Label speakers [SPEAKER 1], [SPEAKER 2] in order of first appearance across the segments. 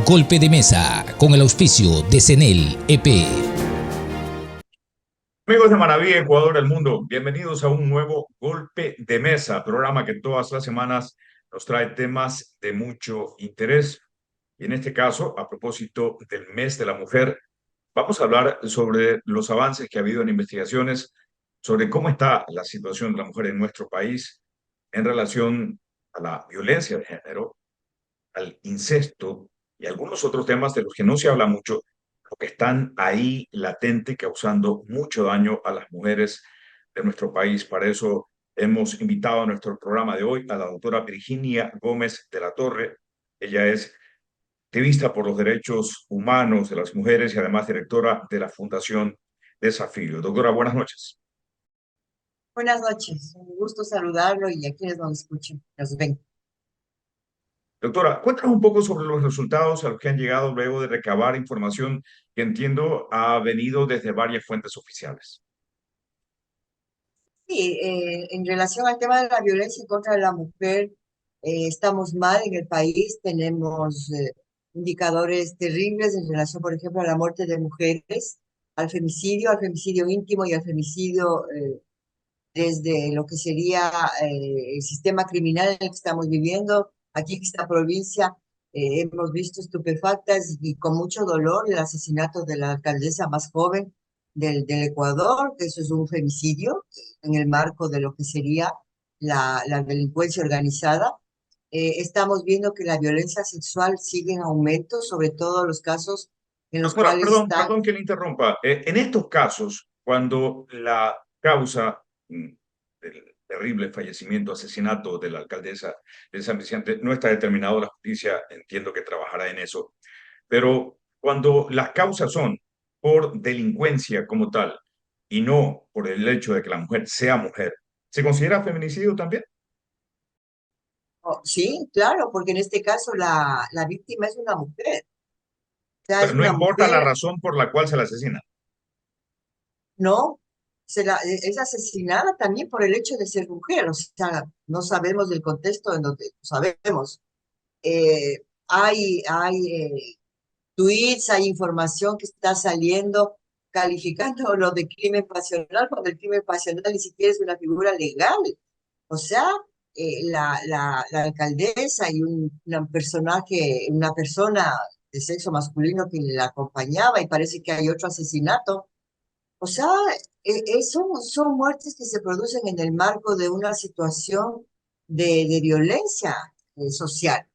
[SPEAKER 1] Golpe de Mesa, con el auspicio de CENEL EP.
[SPEAKER 2] Amigos de Manaví, Ecuador, el mundo, bienvenidos a un nuevo Golpe de Mesa, programa que todas las semanas nos trae temas de mucho interés. Y en este caso, a propósito del mes de la mujer, vamos a hablar sobre los avances que ha habido en investigaciones, sobre cómo está la situación de la mujer en nuestro país en relación a la violencia de género, al incesto y algunos otros temas de los que no se habla mucho, pero que están ahí latente, causando mucho daño a las mujeres de nuestro país. Para eso hemos invitado a nuestro programa de hoy a la doctora Virginia Gómez de la Torre. Ella es activista por los derechos humanos de las mujeres y además directora de la Fundación Desafío. Doctora, buenas noches.
[SPEAKER 3] Buenas noches, un gusto saludarlo y a quienes nos escuchen, nos ven.
[SPEAKER 2] Doctora, cuéntanos un poco sobre los resultados a los que han llegado luego de recabar información que entiendo ha venido desde varias fuentes oficiales.
[SPEAKER 3] Sí, en relación al tema de la violencia en contra de la mujer, estamos mal en el país, tenemos indicadores terribles en relación, por ejemplo, a la muerte de mujeres, al femicidio íntimo y al femicidio desde lo que sería el sistema criminal en el que estamos viviendo. Aquí en esta provincia hemos visto estupefactas y con mucho dolor el asesinato de la alcaldesa más joven del Ecuador, que eso es un femicidio en el marco de lo que sería la delincuencia organizada. Estamos viendo que la violencia sexual sigue en aumento, sobre todo los casos en los
[SPEAKER 2] Doctora,
[SPEAKER 3] cuales está.
[SPEAKER 2] perdón que le interrumpa. En estos casos, cuando la causa del terrible fallecimiento, asesinato de la alcaldesa de San Vicente no está determinado, la justicia entiendo que trabajará en eso, pero cuando las causas son por delincuencia como tal y no por el hecho de que la mujer sea mujer, ¿se considera feminicidio también?
[SPEAKER 3] Oh, sí, claro, porque en este caso la víctima es una mujer. Sea,
[SPEAKER 2] Pero
[SPEAKER 3] es
[SPEAKER 2] no
[SPEAKER 3] una
[SPEAKER 2] importa la
[SPEAKER 3] mujer,
[SPEAKER 2] razón por la cual se la asesina.
[SPEAKER 3] ¿no? Es asesinada también por el hecho de ser mujer, o sea, no sabemos del contexto en donde sabemos. Hay tweets, hay información que está saliendo calificando lo de crimen pasional, cuando el crimen pasional ni siquiera es una figura legal. O sea, la alcaldesa y una persona de sexo masculino que la acompañaba y parece que hay otro asesinato. O sea, son muertes que se producen en el marco de una situación de violencia social.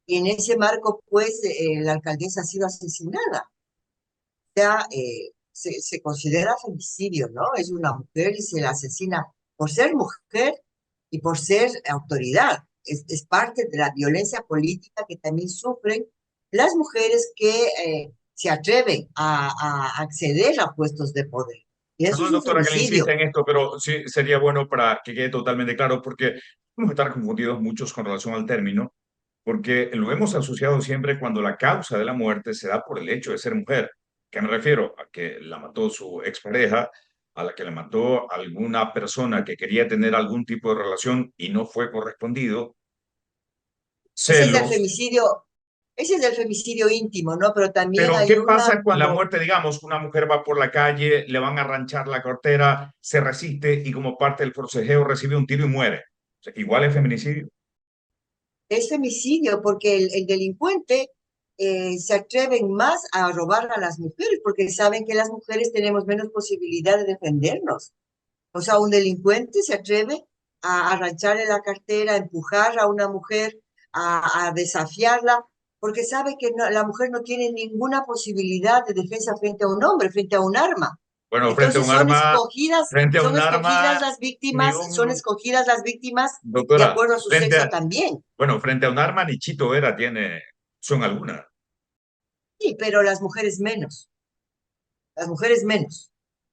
[SPEAKER 3] Y en ese marco, pues, la alcaldesa ha sido asesinada. O sea, se considera femicidio, ¿no? Es una mujer y se la asesina por ser mujer y por ser autoridad. Es parte de la violencia política que también sufren las mujeres que se atreven a acceder a puestos de poder. Y eso es
[SPEAKER 2] Perdón,
[SPEAKER 3] un
[SPEAKER 2] doctora, que le insista
[SPEAKER 3] femicidio.
[SPEAKER 2] en esto, pero sí sería bueno para que quede totalmente claro, porque vamos a estar confundidos muchos con relación al término, porque lo hemos asociado siempre cuando la causa de la muerte se da por el hecho de ser mujer. ¿Qué me refiero? A que la mató su expareja, a la que le mató alguna persona que quería tener algún tipo de relación y no fue correspondido,
[SPEAKER 3] Ese es del
[SPEAKER 2] celos.
[SPEAKER 3] femicidio, ese es del femicidio íntimo, ¿no? Pero también
[SPEAKER 2] Pero
[SPEAKER 3] hay
[SPEAKER 2] ¿qué
[SPEAKER 3] una
[SPEAKER 2] pasa con la
[SPEAKER 3] cuando
[SPEAKER 2] muerte? Digamos, una mujer va por la calle, le van a arranchar la cartera, se resiste y como parte del forcejeo recibe un tiro y muere. O sea, igual es feminicidio.
[SPEAKER 3] es femicidio, porque el delincuente se atreven más a robar a las mujeres, porque saben que las mujeres tenemos menos posibilidad de defendernos. O sea, un delincuente se atreve a arrancharle la cartera, a empujar a una mujer, a desafiarla, porque sabe que la mujer no tiene ninguna posibilidad de defensa frente a un hombre, frente a un arma.
[SPEAKER 2] Bueno,
[SPEAKER 3] Entonces
[SPEAKER 2] frente a un arma, ni
[SPEAKER 3] son
[SPEAKER 2] un,
[SPEAKER 3] escogidas las víctimas de
[SPEAKER 2] doctora,
[SPEAKER 3] acuerdo a su sexo también.
[SPEAKER 2] bueno, frente a un arma ni Chito Vera tiene, son algunas.
[SPEAKER 3] Sí, pero las mujeres menos.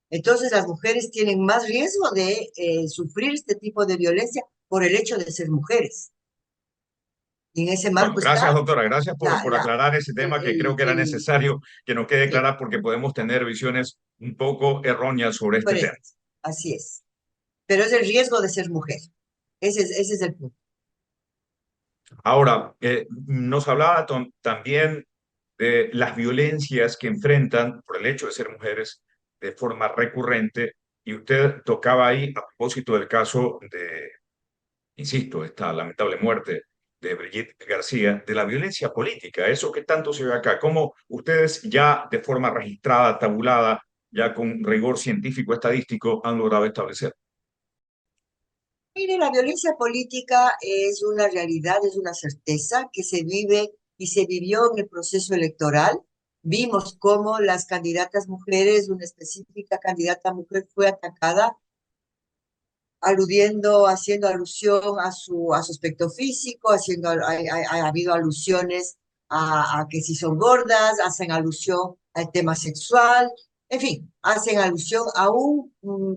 [SPEAKER 3] Entonces las mujeres tienen más riesgo de sufrir este tipo de violencia por el hecho de ser mujeres. Y en ese
[SPEAKER 2] Bueno,
[SPEAKER 3] marco
[SPEAKER 2] gracias,
[SPEAKER 3] está
[SPEAKER 2] doctora, gracias
[SPEAKER 3] la,
[SPEAKER 2] por
[SPEAKER 3] la,
[SPEAKER 2] aclarar ese tema que creo que era
[SPEAKER 3] el
[SPEAKER 2] necesario que nos quede
[SPEAKER 3] sí,
[SPEAKER 2] clara porque podemos tener visiones un poco erróneas sobre este tema.
[SPEAKER 3] diferente. Así es. Pero es el riesgo de ser mujer. Ese es el punto.
[SPEAKER 2] Ahora, nos hablaba también de las violencias que enfrentan por el hecho de ser mujeres de forma recurrente. Y usted tocaba ahí a propósito del caso de, insisto, esta lamentable muerte de Brigitte García, de la violencia política, eso que tanto se ve acá, cómo ustedes ya de forma registrada, tabulada, ya con rigor científico, estadístico, han logrado establecer.
[SPEAKER 3] Mire, la violencia política es una realidad, es una certeza que se vive y se vivió en el proceso electoral. Vimos cómo las candidatas mujeres, una específica candidata mujer fue atacada, aludiendo, haciendo alusión a su aspecto físico, ha habido alusiones a que si son gordas, hacen alusión al tema sexual, en fin, hacen alusión a un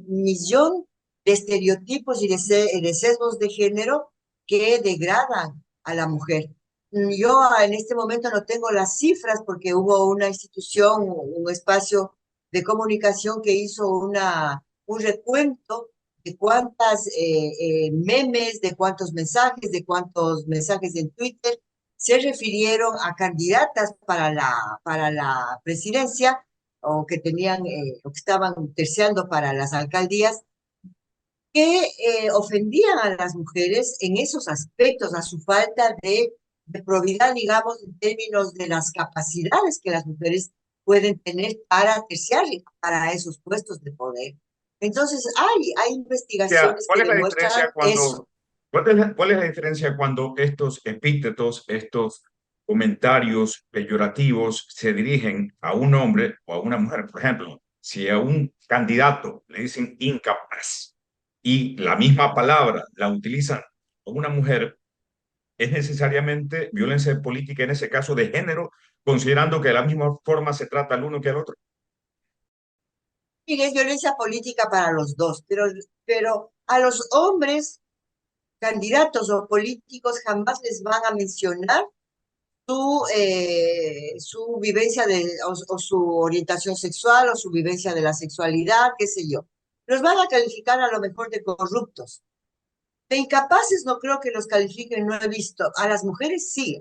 [SPEAKER 3] millón de estereotipos y de sesgos de género que degradan a la mujer. Yo en este momento no tengo las cifras porque hubo una institución, un espacio de comunicación que hizo un recuento de cuántas memes, de cuántos mensajes en Twitter se refirieron a candidatas para la presidencia o que tenían o que estaban terciando para las alcaldías que ofendían a las mujeres en esos aspectos, a su falta de probidad, digamos, en términos de las capacidades que las mujeres pueden tener para terciar para esos puestos de poder. Entonces, hay investigaciones
[SPEAKER 2] ¿Cuál
[SPEAKER 3] que
[SPEAKER 2] es la diferencia
[SPEAKER 3] demuestran eso.
[SPEAKER 2] cuál es la diferencia cuando estos epítetos, estos comentarios peyorativos se dirigen a un hombre o a una mujer? Por ejemplo, si a un candidato le dicen incapaz y la misma palabra la utilizan a una mujer, es necesariamente violencia política, en ese caso de género, considerando que de la misma forma se trata al uno que al otro.
[SPEAKER 3] Y es violencia política para los dos, pero a los hombres candidatos o políticos jamás les van a mencionar su vivencia o su orientación sexual o su vivencia de la sexualidad, qué sé yo. Los van a calificar a lo mejor de corruptos. De incapaces no creo que los califiquen, no he visto. A las mujeres sí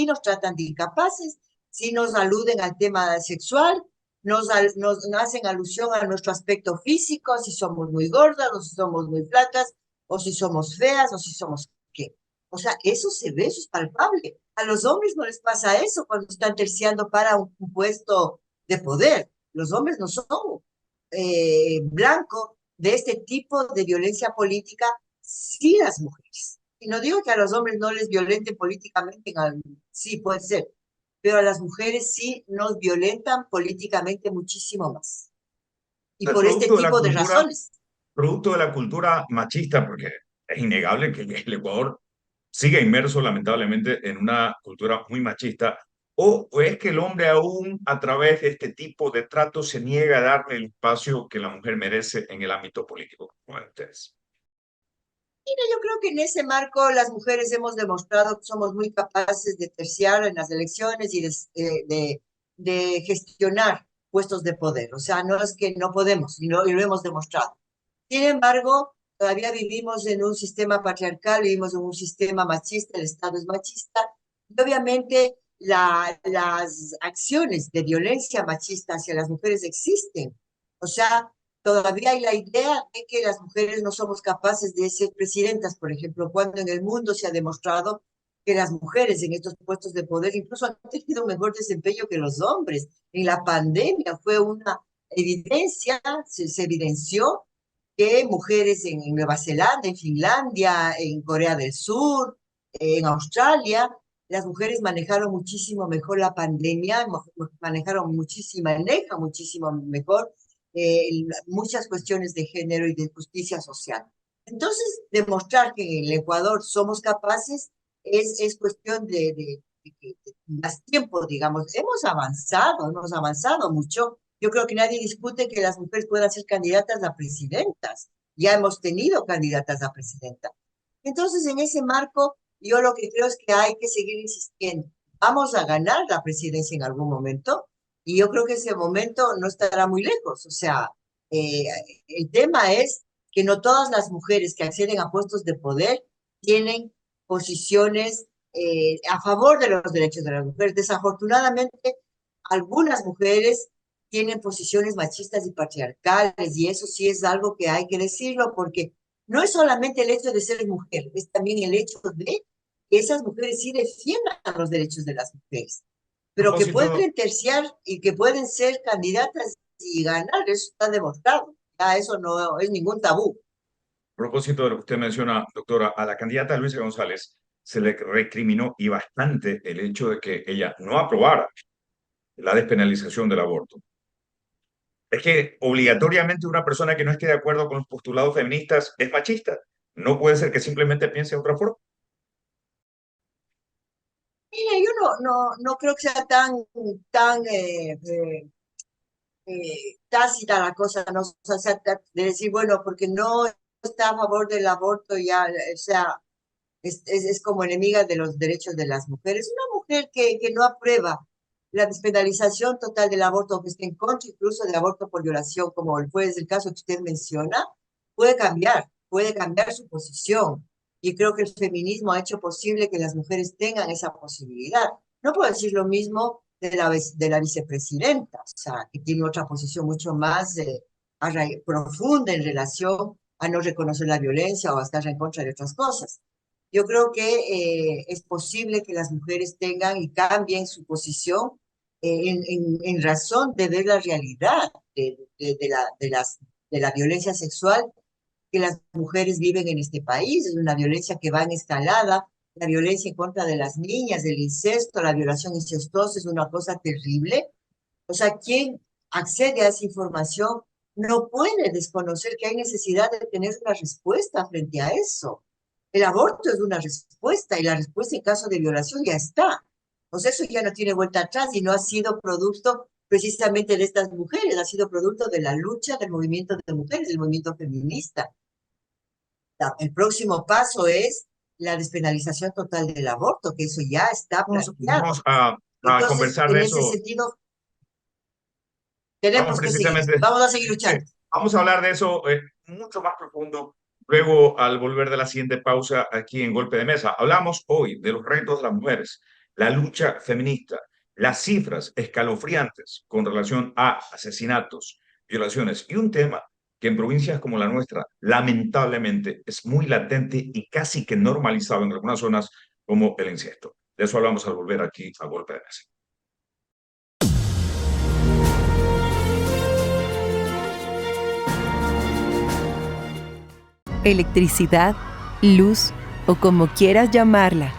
[SPEAKER 3] nos tratan de incapaces, sí nos aluden al tema sexual, nos hacen alusión a nuestro aspecto físico, si somos muy gordas, o si somos muy flacas, o si somos feas, o si somos qué. O sea, eso se ve, eso es palpable. A los hombres no les pasa eso cuando están terciando para un puesto de poder. Los hombres no son blanco de este tipo de violencia política, sí las mujeres. Y no digo que a los hombres no les violenten políticamente, sí puede ser, pero a las mujeres sí nos violentan políticamente muchísimo más. Y
[SPEAKER 2] El
[SPEAKER 3] por este
[SPEAKER 2] producto de la
[SPEAKER 3] tipo de
[SPEAKER 2] cultura,
[SPEAKER 3] razones.
[SPEAKER 2] producto de la cultura machista, porque es innegable que el Ecuador sigue inmerso lamentablemente en una cultura muy machista, o es que el hombre aún a través de este tipo de tratos se niega a darle el espacio que la mujer merece en el ámbito político. Bueno, ustedes.
[SPEAKER 3] Mira, yo creo que en ese marco las mujeres hemos demostrado que somos muy capaces de terciar en las elecciones y de gestionar puestos de poder. O sea, no es que no podemos, y lo hemos demostrado. Sin embargo, todavía vivimos en un sistema patriarcal, vivimos en un sistema machista, el Estado es machista, y obviamente las acciones de violencia machista hacia las mujeres existen. O sea, todavía hay la idea de que las mujeres no somos capaces de ser presidentas, por ejemplo, cuando en el mundo se ha demostrado que las mujeres en estos puestos de poder incluso han tenido un mejor desempeño que los hombres. En la pandemia fue una evidencia, se evidenció que mujeres en Nueva Zelanda, en Finlandia, en Corea del Sur, en Australia, las mujeres manejaron muchísimo mejor la pandemia, manejan muchísimo mejor muchas cuestiones de género y de justicia social. Entonces, demostrar que en el Ecuador somos capaces es cuestión de más tiempo, digamos. Hemos avanzado mucho. Yo creo que nadie discute que las mujeres puedan ser candidatas a presidentas. Ya hemos tenido candidatas a presidenta. Entonces, en ese marco, yo lo que creo es que hay que seguir insistiendo. Vamos a ganar la presidencia en algún momento y yo creo que ese momento no estará muy lejos. O sea, eh, el tema es que no todas las mujeres que acceden a puestos de poder tienen posiciones a favor de los derechos de las mujeres. Desafortunadamente, algunas mujeres tienen posiciones machistas y patriarcales, y eso sí es algo que hay que decirlo, porque no es solamente el hecho de ser mujer, es también el hecho de que esas mujeres sí defiendan los derechos de las mujeres, pero que
[SPEAKER 2] Propósito,
[SPEAKER 3] pueden terciar y que pueden ser candidatas y ganar, eso está demostrado. Ya eso no es ningún tabú.
[SPEAKER 2] propósito de lo que usted menciona, doctora, a la candidata Luisa González se le recriminó y bastante el hecho de que ella no aprobara la despenalización del aborto. Es que obligatoriamente una persona que no esté de acuerdo con los postulados feministas es machista. No puede ser que simplemente piense de otra forma.
[SPEAKER 3] Mira, yo no creo que sea tan tácita la cosa, ¿no? O sea, de decir, bueno, porque no está a favor del aborto, ya, o sea, es como enemiga de los derechos de las mujeres. Una mujer que no aprueba la despenalización total del aborto, que está en contra incluso del aborto por violación, como fue el caso que usted menciona, puede cambiar su posición. Y creo que el feminismo ha hecho posible que las mujeres tengan esa posibilidad. No puedo decir lo mismo de la vicepresidenta, o sea, que tiene otra posición mucho más profunda en relación a no reconocer la violencia o a estar en contra de otras cosas. Yo creo que es posible que las mujeres tengan y cambien su posición en razón de ver la realidad de la violencia sexual que las mujeres viven en este país. Es una violencia que va en escalada, la violencia en contra de las niñas, del incesto, la violación incestuosa es una cosa terrible. O sea, quien accede a esa información no puede desconocer que hay necesidad de tener una respuesta frente a eso. El aborto es una respuesta y la respuesta en caso de violación ya está. O sea, eso ya no tiene vuelta atrás y no ha sido producto precisamente de estas mujeres, ha sido producto de la lucha del movimiento de mujeres, del movimiento feminista. El próximo paso es la despenalización total del aborto, que eso ya está
[SPEAKER 2] Vamos
[SPEAKER 3] planteado.
[SPEAKER 2] a
[SPEAKER 3] Entonces,
[SPEAKER 2] conversar de
[SPEAKER 3] en ese
[SPEAKER 2] eso.
[SPEAKER 3] sentido,
[SPEAKER 2] Vamos
[SPEAKER 3] tenemos que seguir,
[SPEAKER 2] precisamente,
[SPEAKER 3] vamos a seguir
[SPEAKER 2] sí,
[SPEAKER 3] luchando.
[SPEAKER 2] vamos a hablar de eso mucho más profundo luego al volver de la siguiente pausa aquí en Golpe de Mesa. Hablamos hoy de los retos de las mujeres, la lucha feminista, las cifras escalofriantes con relación a asesinatos, violaciones y un tema que en provincias como la nuestra, lamentablemente, es muy latente y casi que normalizado en algunas zonas como el incesto. De eso hablamos al volver aquí a Golpe de Mesa.
[SPEAKER 4] Electricidad, luz o como quieras llamarla,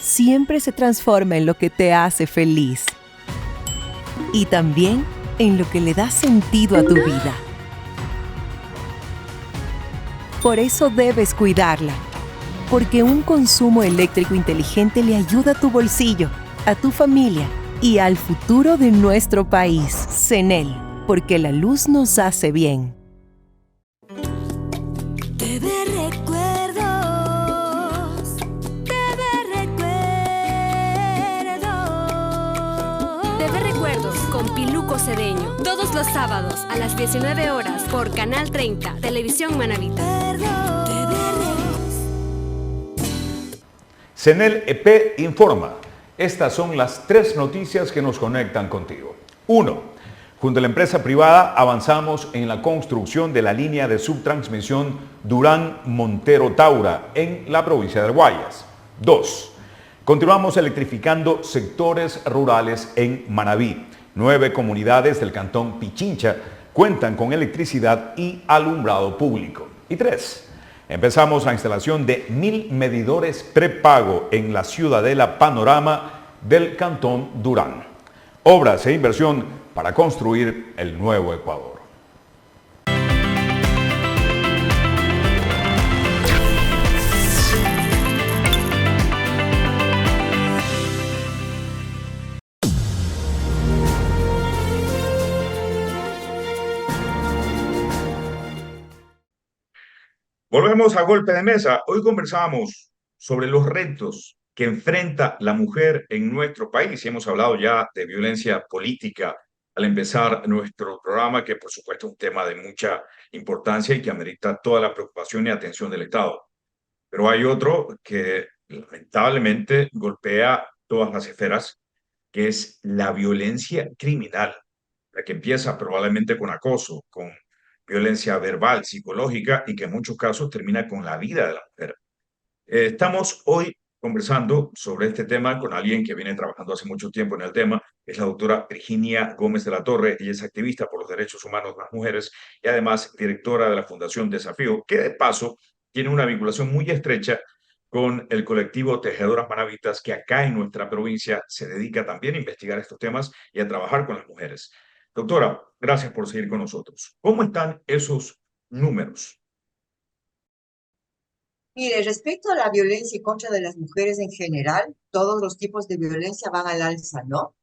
[SPEAKER 4] siempre se transforma en lo que te hace feliz y también en lo que le da sentido a tu vida. Por eso debes cuidarla, porque un consumo eléctrico inteligente le ayuda a tu bolsillo, a tu familia y al futuro de nuestro país. CENEL, porque la luz nos hace bien.
[SPEAKER 5] Con Piluco Cedeño, todos los sábados a las 19 horas por Canal 30, Televisión Manavita.
[SPEAKER 6] CENEL EP informa. Estas son las 3 noticias que nos conectan contigo. 1. Junto a la empresa privada avanzamos en la construcción de la línea de subtransmisión Durán-Montero-Taura en la provincia de Guayas. 2. Continuamos electrificando sectores rurales en Manabí. 9 comunidades del cantón Pichincha cuentan con electricidad y alumbrado público. Y 3. Empezamos la instalación de 1000 medidores prepago en la ciudadela Panorama del cantón Durán. Obras e inversión para construir el nuevo Ecuador.
[SPEAKER 2] Volvemos a Golpe de Mesa. Hoy conversamos sobre los retos que enfrenta la mujer en nuestro país y hemos hablado ya de violencia política al empezar nuestro programa, que por supuesto es un tema de mucha importancia y que amerita toda la preocupación y atención del Estado. Pero hay otro que lamentablemente golpea todas las esferas, que es la violencia criminal, la que empieza probablemente con acoso, con violencia verbal, psicológica y que en muchos casos termina con la vida de la mujer. Estamos hoy conversando sobre este tema con alguien que viene trabajando hace mucho tiempo en el tema. Es la doctora Virginia Gómez de la Torre. Ella es activista por los derechos humanos de las mujeres y además directora de la Fundación Desafío, que de paso tiene una vinculación muy estrecha con el colectivo Tejedoras Manavitas, que acá en nuestra provincia se dedica también a investigar estos temas y a trabajar con las mujeres. Doctora, gracias por seguir con nosotros. ¿Cómo están esos números?
[SPEAKER 3] Mire, respecto a la violencia en contra de las mujeres en general, todos los tipos de violencia van al alza, ¿no?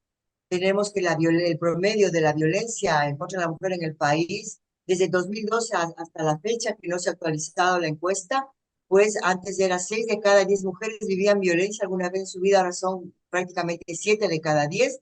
[SPEAKER 3] Tenemos que el promedio de la violencia en contra de la mujer en el país, desde 2012 hasta la fecha, que no se ha actualizado la encuesta, pues antes era 6 de cada 10 mujeres vivían violencia alguna vez en su vida, ahora son prácticamente 7 de cada 10.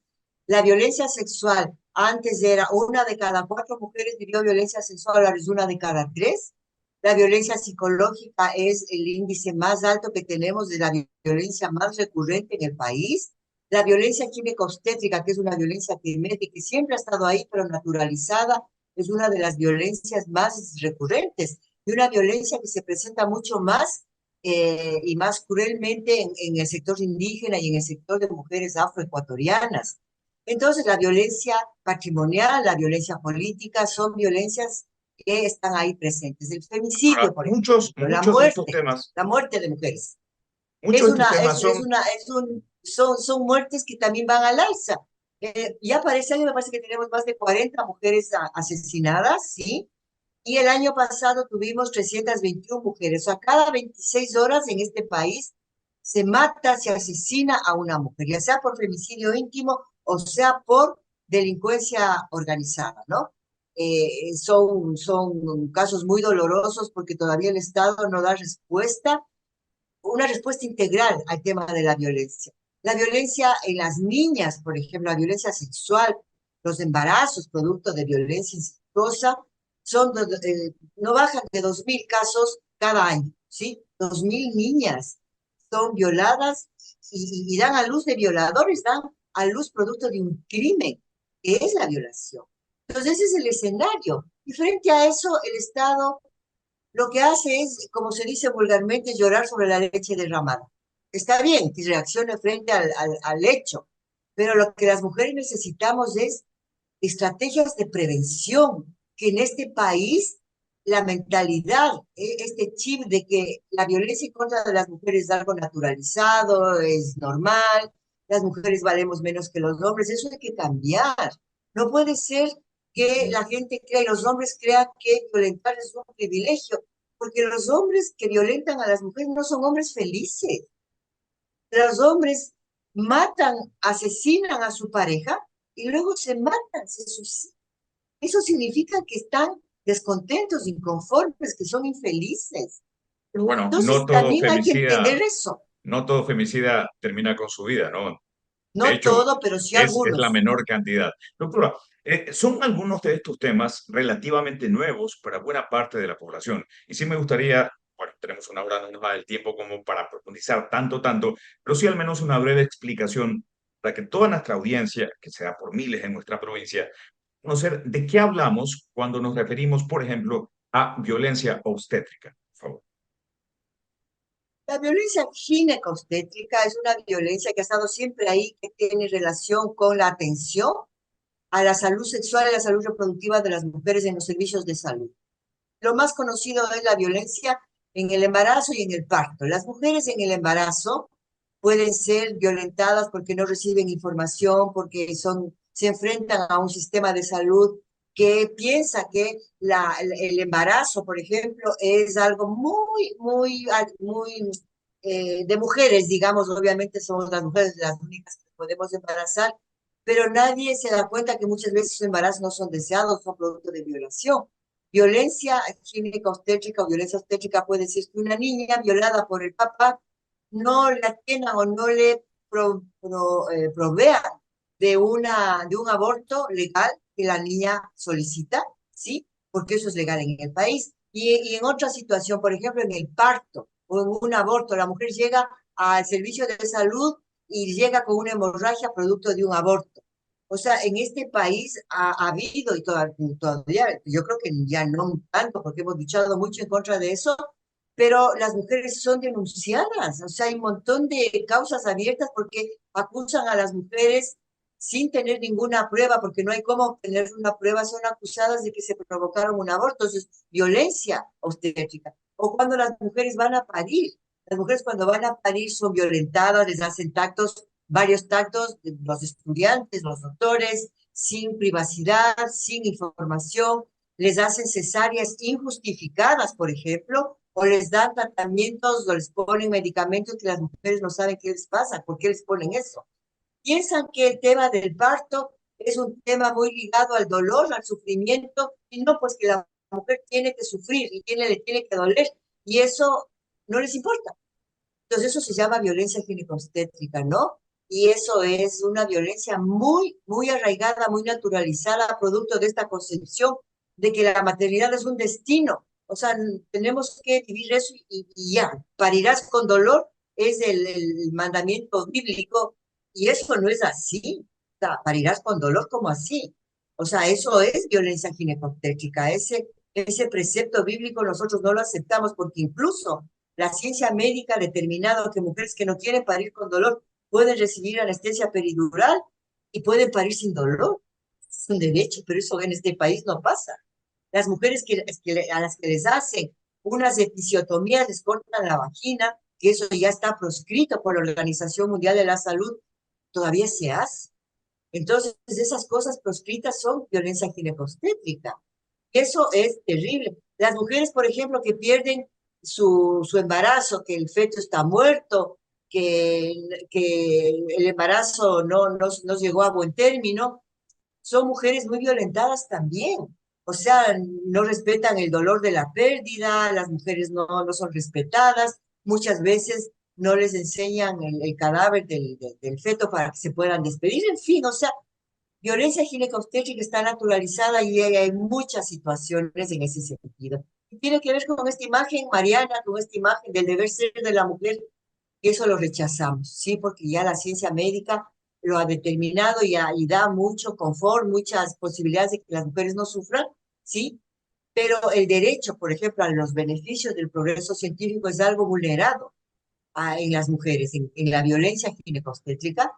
[SPEAKER 3] La violencia sexual, antes era 1 de cada 4 mujeres vivió violencia sexual, ahora es 1 de cada 3. La violencia psicológica es el índice más alto que tenemos de la violencia más recurrente en el país. La violencia químico-obstétrica, que es una violencia que siempre ha estado ahí, pero naturalizada, es una de las violencias más recurrentes y una violencia que se presenta mucho más y más cruelmente en el sector indígena y en el sector de mujeres afroecuatorianas. Entonces, la violencia patrimonial, la violencia política, son violencias que están ahí presentes. El femicidio, por ejemplo,
[SPEAKER 2] Muchos de estos temas,
[SPEAKER 3] la muerte de mujeres.
[SPEAKER 2] muchos de estos temas
[SPEAKER 3] Son muertes que también van al alza. Ya para ese año me parece que tenemos más de 40 mujeres asesinadas, ¿sí? Y el año pasado tuvimos 321 mujeres. O sea, cada 26 horas en este país se mata, se asesina a una mujer, ya sea por femicidio íntimo o sea por delincuencia organizada, ¿no? Son casos muy dolorosos porque todavía el Estado no da una respuesta integral al tema de la violencia. La violencia en las niñas, por ejemplo, la violencia sexual, los embarazos producto de violencia incestuosa, no bajan de 2.000 casos cada año, ¿sí? 2.000 niñas son violadas y dan a luz de violadores, dan a luz producto de un crimen, que es la violación. Entonces ese es el escenario. Y frente a eso, el Estado lo que hace es, como se dice vulgarmente, llorar sobre la leche derramada. Está bien que reaccione frente al hecho, pero lo que las mujeres necesitamos es estrategias de prevención, que en este país la mentalidad, este chip de que la violencia en contra de las mujeres es algo naturalizado, es normal, las mujeres valemos menos que los hombres, eso hay que cambiar. No puede ser que la gente crea y los hombres crean que violentar es un privilegio, porque los hombres que violentan a las mujeres no son hombres felices. Los hombres matan, asesinan a su pareja y luego se matan, se suicidan. Eso significa que están descontentos, inconformes, que son infelices.
[SPEAKER 2] pero bueno,
[SPEAKER 3] Entonces también hay que entender eso.
[SPEAKER 2] no todo femicida termina con su vida, ¿no? De
[SPEAKER 3] No
[SPEAKER 2] hecho,
[SPEAKER 3] todo, pero sí
[SPEAKER 2] es la
[SPEAKER 3] algunos.
[SPEAKER 2] menor cantidad. Doctora, son algunos de estos temas relativamente nuevos para buena parte de la población. Y sí me gustaría, bueno, tenemos una hora, no nos da el tiempo como para profundizar tanto, pero sí al menos una breve explicación para que toda nuestra audiencia, que sea por miles en nuestra provincia, conocer de qué hablamos cuando nos referimos, por ejemplo, a violencia obstétrica. Por favor.
[SPEAKER 3] La violencia ginecobstétrica es una violencia que ha estado siempre ahí, que tiene relación con la atención a la salud sexual y la salud reproductiva de las mujeres en los servicios de salud. Lo más conocido es la violencia en el embarazo y en el parto. Las mujeres en el embarazo pueden ser violentadas porque no reciben información, porque se enfrentan a un sistema de salud que piensa que el embarazo, por ejemplo, es algo muy de mujeres, digamos, obviamente somos las mujeres las únicas que podemos embarazar, pero nadie se da cuenta que muchas veces los embarazos no son deseados, son producto de violación. Violencia ginecobstétrica o violencia obstétrica puede ser que una niña violada por el papá no la tengan o no le provean de un aborto legal que la niña solicita, ¿sí? Porque eso es legal en el país. Y en otra situación, por ejemplo, en el parto, o en un aborto. La mujer llega al servicio de salud y llega con una hemorragia producto de un aborto. O sea, en este país ha habido, y todavía, yo creo que ya no tanto, porque hemos luchado mucho en contra de eso, pero las mujeres son denunciadas. O sea, hay un montón de causas abiertas porque acusan a las mujeres sin tener ninguna prueba, porque no hay cómo tener una prueba, son acusadas de que se provocaron un aborto, eso es violencia obstétrica. O cuando las mujeres van a parir, las mujeres cuando van a parir son violentadas, les hacen tactos, varios tactos, los estudiantes, los doctores, sin privacidad, sin información, les hacen cesáreas injustificadas, por ejemplo, o les dan tratamientos o les ponen medicamentos que las mujeres no saben qué les pasa, por qué les ponen eso. Piensan que el tema del parto es un tema muy ligado al dolor, al sufrimiento, y no, pues que la mujer tiene que sufrir y le tiene que doler, y eso no les importa. Entonces eso se llama violencia ginecobstétrica, ¿no? Y eso es una violencia muy, muy arraigada, muy naturalizada, producto de esta concepción de que la maternidad es un destino. O sea, tenemos que vivir eso y ya, parirás con dolor, es el mandamiento bíblico, y eso no es así. O sea, parirás con dolor como así. O sea, eso es violencia ginecobstétrica. Ese precepto bíblico nosotros no lo aceptamos porque incluso la ciencia médica ha determinado que mujeres que no quieren parir con dolor pueden recibir anestesia peridural y pueden parir sin dolor. Es un derecho, pero eso en este país no pasa. Las mujeres a las que les hacen unas episiotomías, les cortan la vagina, que eso ya está proscrito por la Organización Mundial de la Salud, todavía se hace. Entonces, esas cosas proscritas son violencia ginecobstétrica. Eso es terrible. Las mujeres, por ejemplo, que pierden su embarazo, que el feto está muerto, que el embarazo no llegó a buen término, son mujeres muy violentadas también. O sea, no respetan el dolor de la pérdida, las mujeres no son respetadas, muchas veces no les enseñan el cadáver del feto para que se puedan despedir, en fin, o sea, violencia ginecobstétrica está naturalizada y hay muchas situaciones en ese sentido. Y tiene que ver con esta imagen, Mariana, con esta imagen del deber ser de la mujer, que eso lo rechazamos, ¿sí? Porque ya la ciencia médica lo ha determinado y da mucho confort, muchas posibilidades de que las mujeres no sufran, ¿sí? Pero el derecho, por ejemplo, a los beneficios del progreso científico es algo vulnerado en las mujeres, en la violencia ginecobstétrica.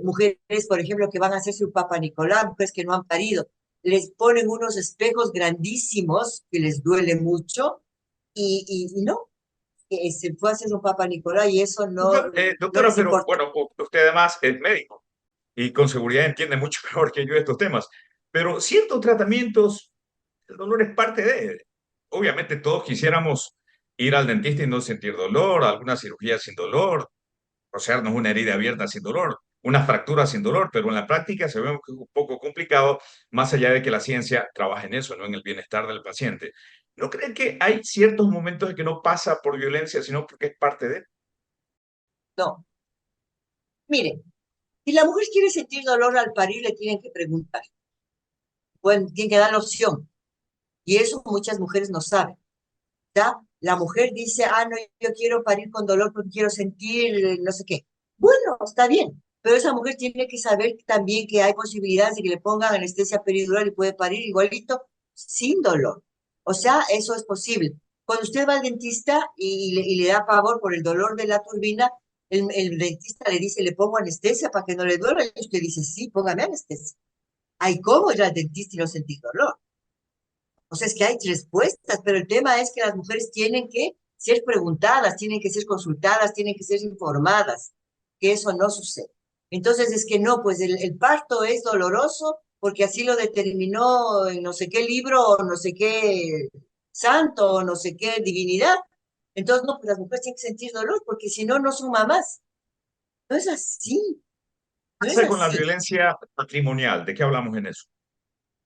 [SPEAKER 3] Mujeres, por ejemplo, que van a hacerse un Papa Nicolau, mujeres que no han parido, les ponen unos espejos grandísimos que les duele mucho y no, se fue a hacer un Papa Nicolau y eso
[SPEAKER 2] Doctora,
[SPEAKER 3] les
[SPEAKER 2] pero
[SPEAKER 3] importa.
[SPEAKER 2] bueno, usted además es médico y con seguridad entiende mucho mejor que yo estos temas, pero ciertos tratamientos, el dolor es parte de. Obviamente todos quisiéramos ir al dentista y no sentir dolor, alguna cirugía sin dolor, rocearnos una herida abierta sin dolor, una fractura sin dolor, pero en la práctica se ve que es un poco complicado, más allá de que la ciencia trabaje en eso, no en el bienestar del paciente. ¿No creen que hay ciertos momentos en que no pasa por violencia, sino porque es parte de?
[SPEAKER 3] No, miren, si la mujer quiere sentir dolor al parir, le tienen que preguntar. Bueno, tienen que dar la opción. Y eso muchas mujeres no saben. ¿Ya? La mujer dice, no, yo quiero parir con dolor porque quiero sentir no sé qué. Bueno, está bien, pero esa mujer tiene que saber también que hay posibilidades de que le pongan anestesia peridural y puede parir igualito sin dolor. O sea, eso es posible. Cuando usted va al dentista y le da pavor por el dolor de la turbina, el dentista le dice, le pongo anestesia para que no le duela, y usted dice, sí, póngame anestesia. Hay cómo ir al dentista y no sentir dolor. O sea, es que hay respuestas, pero el tema es que las mujeres tienen que ser preguntadas, tienen que ser consultadas, tienen que ser informadas, que eso no sucede. Entonces es que no, pues el parto es doloroso porque así lo determinó en no sé qué libro, o no sé qué santo, o no sé qué divinidad. Entonces, no, pues las mujeres tienen que sentir dolor porque si no, no son mamás. No es así,
[SPEAKER 2] ¿Qué
[SPEAKER 3] no es
[SPEAKER 2] pasa con la
[SPEAKER 3] así.
[SPEAKER 2] violencia patrimonial? ¿De qué hablamos en eso?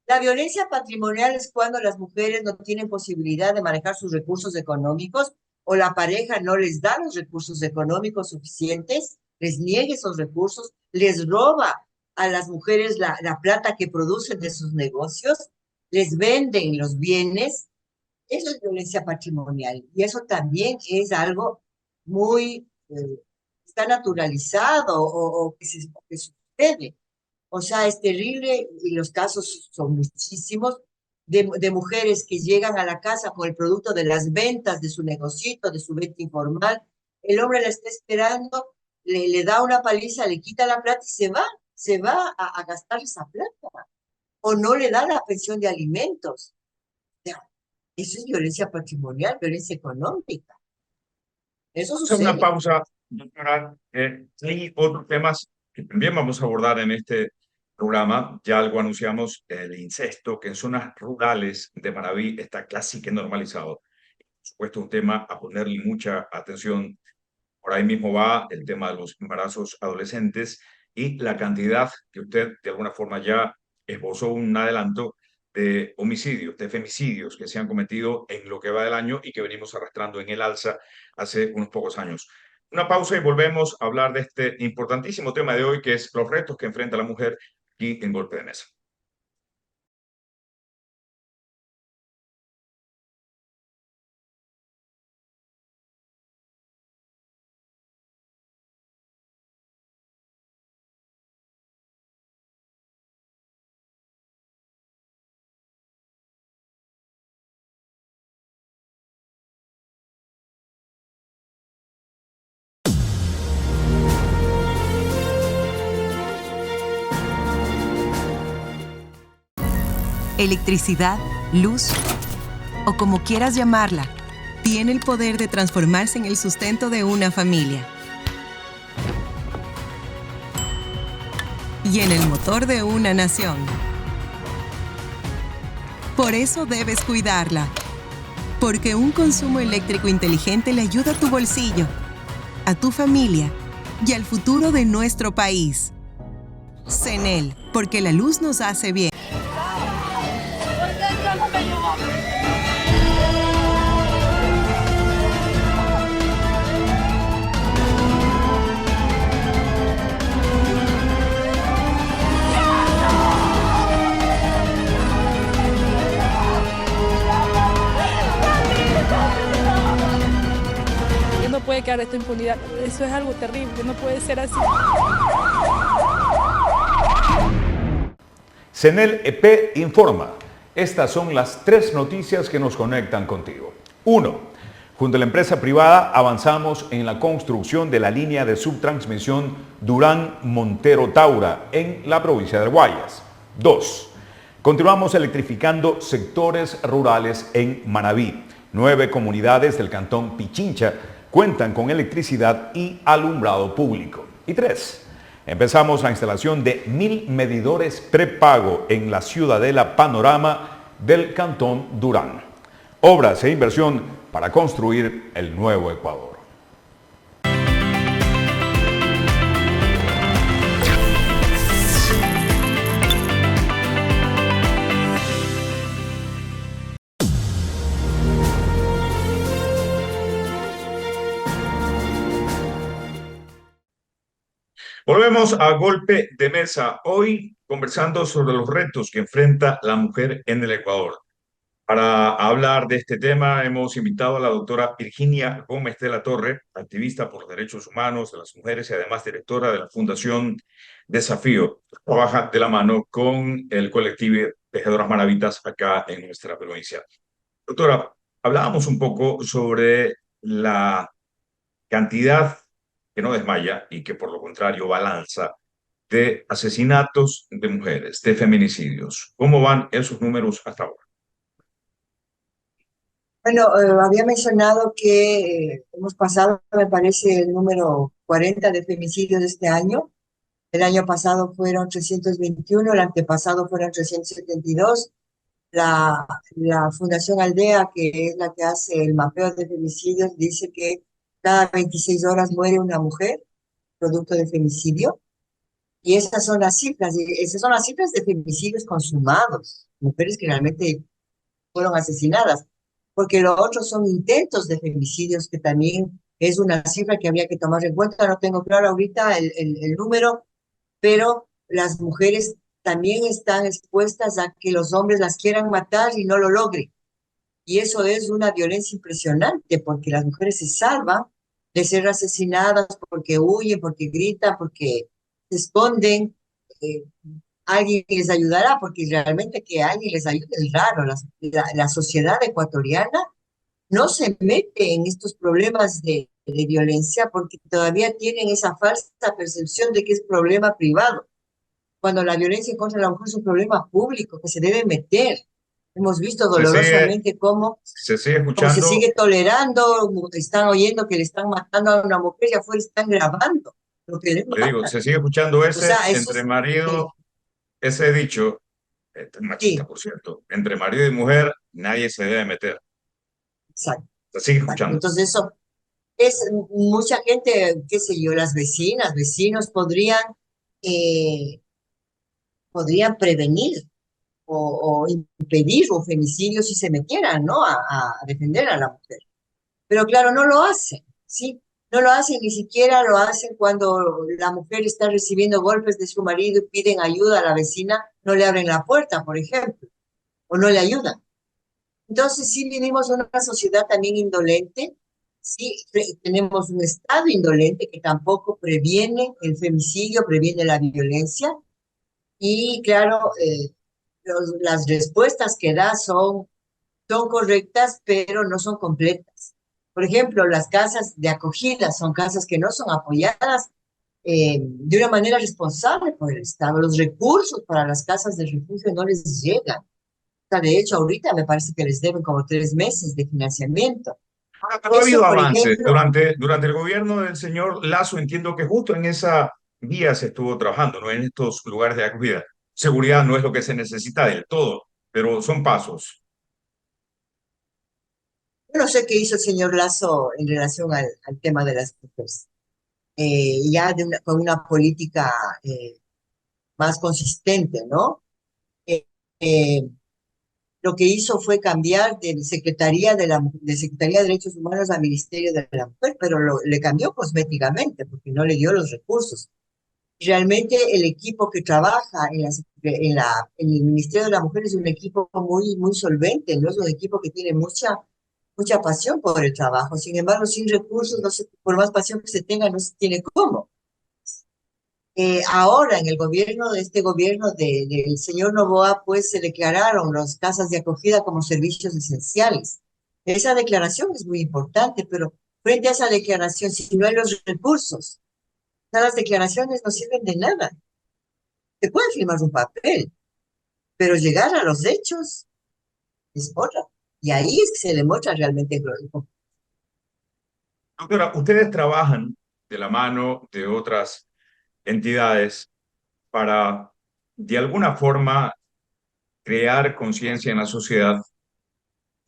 [SPEAKER 3] La violencia patrimonial es cuando las mujeres no tienen posibilidad de manejar sus recursos económicos o la pareja no les da los recursos económicos suficientes, les niegue esos recursos, les roba a las mujeres la plata que producen de sus negocios, les venden los bienes, Eso es violencia patrimonial y eso también es algo muy, está naturalizado que sucede. O sea, es terrible y los casos son muchísimos de mujeres que llegan a la casa con el producto de las ventas de su negocito, de su venta informal. El hombre la está esperando, le da una paliza, le quita la plata y se va a gastar esa plata. O no le da la pensión de alimentos. O sea, eso es violencia patrimonial, violencia económica. Eso
[SPEAKER 2] Hacer una
[SPEAKER 3] sucede.
[SPEAKER 2] pausa, doctora. Hay otros temas que también vamos a abordar en este programa. Ya algo anunciamos, el incesto, que en zonas rurales de Manabí está casi que normalizado. Por supuesto, un tema a ponerle mucha atención. Por ahí mismo va el tema de los embarazos adolescentes y la cantidad que usted de alguna forma ya esbozó un adelanto de homicidios, de femicidios que se han cometido en lo que va del año y que venimos arrastrando en el alza hace unos pocos años. Una pausa y volvemos a hablar de este importantísimo tema de hoy, que es los retos que enfrenta la mujer aquí en Golpe de Mesa.
[SPEAKER 4] Electricidad, luz o como quieras llamarla, tiene el poder de transformarse en el sustento de una familia y en el motor de una nación. Por eso debes cuidarla, porque un consumo eléctrico inteligente le ayuda a tu bolsillo, a tu familia y al futuro de nuestro país. CENEL, porque la luz nos hace bien.
[SPEAKER 7] No puede quedar esta impunidad. Eso es algo terrible, no puede ser así.
[SPEAKER 6] CENEL EP informa. Estas son las 3 noticias que nos conectan contigo. 1. Junto a la empresa privada avanzamos en la construcción de la línea de subtransmisión Durán-Montero-Taura en la provincia de Guayas. 2. Continuamos electrificando sectores rurales en Manabí. 9 comunidades del cantón Pichincha cuentan con electricidad y alumbrado público. Y 3. Empezamos la instalación de 1000 medidores prepago en la ciudadela Panorama del cantón Durán. Obras e inversión para construir el nuevo Ecuador.
[SPEAKER 2] Volvemos a Golpe de Mesa, hoy conversando sobre los retos que enfrenta la mujer en el Ecuador. Para hablar de este tema hemos invitado a la doctora Virginia Gómez de la Torre, activista por los derechos humanos de las mujeres y además directora de la Fundación Desafío. Trabaja de la mano con el colectivo Tejedoras Manavitas acá en nuestra provincia. Doctora, hablábamos un poco sobre la cantidad que no desmaya y que por lo contrario balanza de asesinatos de mujeres, de feminicidios. ¿Cómo van esos números hasta ahora?
[SPEAKER 3] Bueno, había mencionado que hemos pasado, me parece, el número 40 de femicidios de este año. El año pasado fueron 321, el antepasado fueron 372. La Fundación Aldea, que es la que hace el mapeo de femicidios, dice que cada 26 horas muere una mujer producto de femicidio. Y esas son las cifras de femicidios consumados, mujeres que realmente fueron asesinadas, porque lo otro son intentos de femicidios, que también es una cifra que habría que tomar en cuenta. No tengo claro ahorita el número, pero las mujeres también están expuestas a que los hombres las quieran matar y no lo logren. Y eso es una violencia impresionante porque las mujeres se salvan de ser asesinadas porque huyen, porque gritan, porque se esconden. eh, Alguien les ayudará porque realmente que alguien les ayude es raro. La sociedad ecuatoriana no se mete en estos problemas de violencia porque todavía tienen esa falsa percepción de que es problema privado, cuando la violencia contra la mujer es un problema público que se debe meter. Hemos visto
[SPEAKER 2] Se sigue,
[SPEAKER 3] dolorosamente
[SPEAKER 2] se sigue
[SPEAKER 3] cómo se
[SPEAKER 2] escuchando,
[SPEAKER 3] sigue tolerando, están oyendo que le están matando a una mujer y afuera están grabando lo que le
[SPEAKER 2] le digo,
[SPEAKER 3] matan.
[SPEAKER 2] se sigue escuchando
[SPEAKER 3] O sea, eso
[SPEAKER 2] entre
[SPEAKER 3] es, sí,
[SPEAKER 2] marido, ese dicho, machista,
[SPEAKER 3] sí,
[SPEAKER 2] por cierto, entre marido y mujer, nadie se debe meter.
[SPEAKER 3] exacto,
[SPEAKER 2] Se sigue
[SPEAKER 3] exacto.
[SPEAKER 2] escuchando.
[SPEAKER 3] Entonces eso es mucha gente, qué sé yo, las vecinas, vecinos eh, podrían prevenir o impedir un femicidio si se metieran, ¿no? A defender a la mujer. Pero claro, no lo hacen, ¿sí? No lo hacen, ni siquiera lo hacen cuando la mujer está recibiendo golpes de su marido y piden ayuda a la vecina, no le abren la puerta, por ejemplo, o no le ayudan. Entonces sí vivimos en una sociedad también indolente, sí tenemos un Estado indolente que tampoco previene el femicidio, previene la violencia, y claro, las respuestas que da son correctas, pero no son completas. Por ejemplo, las casas de acogida son casas que no son apoyadas de una manera responsable por el Estado. Los recursos para las casas de refugio no les llegan. O sea, de hecho, ahorita me parece que les deben como 3 meses de financiamiento.
[SPEAKER 2] Ahora, pero ha
[SPEAKER 3] Eso,
[SPEAKER 2] habido
[SPEAKER 3] por
[SPEAKER 2] avances.
[SPEAKER 3] ejemplo,
[SPEAKER 2] Durante el gobierno del señor Lazo, entiendo que justo en esa vía se estuvo trabajando, ¿no? En estos lugares de acogida. Seguridad no es lo que se necesita del todo, pero son pasos.
[SPEAKER 3] yo no sé qué hizo el señor Lazo en relación al tema de las mujeres. Ya con una política más consistente, ¿no? Eh, eh, lo que hizo fue cambiar de Secretaría de Derechos Humanos a Ministerio de la Mujer, pero le cambió cosméticamente porque no le dio los recursos. Realmente el equipo que trabaja en el Ministerio de la Mujer es un equipo muy, muy solvente, no es un equipo que tiene mucha pasión por el trabajo. Sin embargo, sin recursos, no se, por más pasión que se tenga, no se tiene cómo. Ahora, en el gobierno de este gobierno del señor Noboa, pues se declararon las casas de acogida como servicios esenciales. Esa declaración es muy importante, pero frente a esa declaración, si no hay los recursos, las declaraciones no sirven de nada. Se puede firmar un papel, pero llegar a los hechos es otra. Y ahí es que se demuestra realmente el problema.
[SPEAKER 2] Doctora, ustedes trabajan de la mano de otras entidades para, de alguna forma, crear conciencia en la sociedad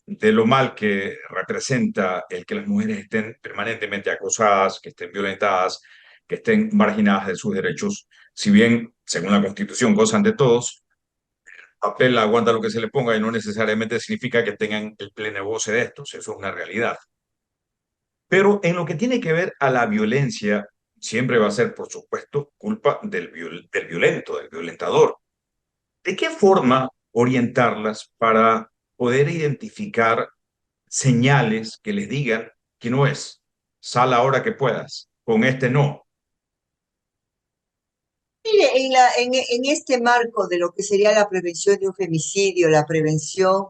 [SPEAKER 2] de lo mal que representa el que las mujeres estén permanentemente acosadas, que estén violentadas, que estén marginadas de sus derechos. Si bien, según la Constitución, gozan de todos, papel aguanta lo que se le ponga y no necesariamente significa que tengan el pleno goce de estos. Eso es una realidad. Pero en lo que tiene que ver a la violencia, siempre va a ser, por supuesto, culpa del violento, del violentador. ¿De qué forma orientarlas para poder identificar señales que les digan que no es? Sal ahora que puedas, con este no.
[SPEAKER 3] Mire, en este marco de lo que sería la prevención de un femicidio, la prevención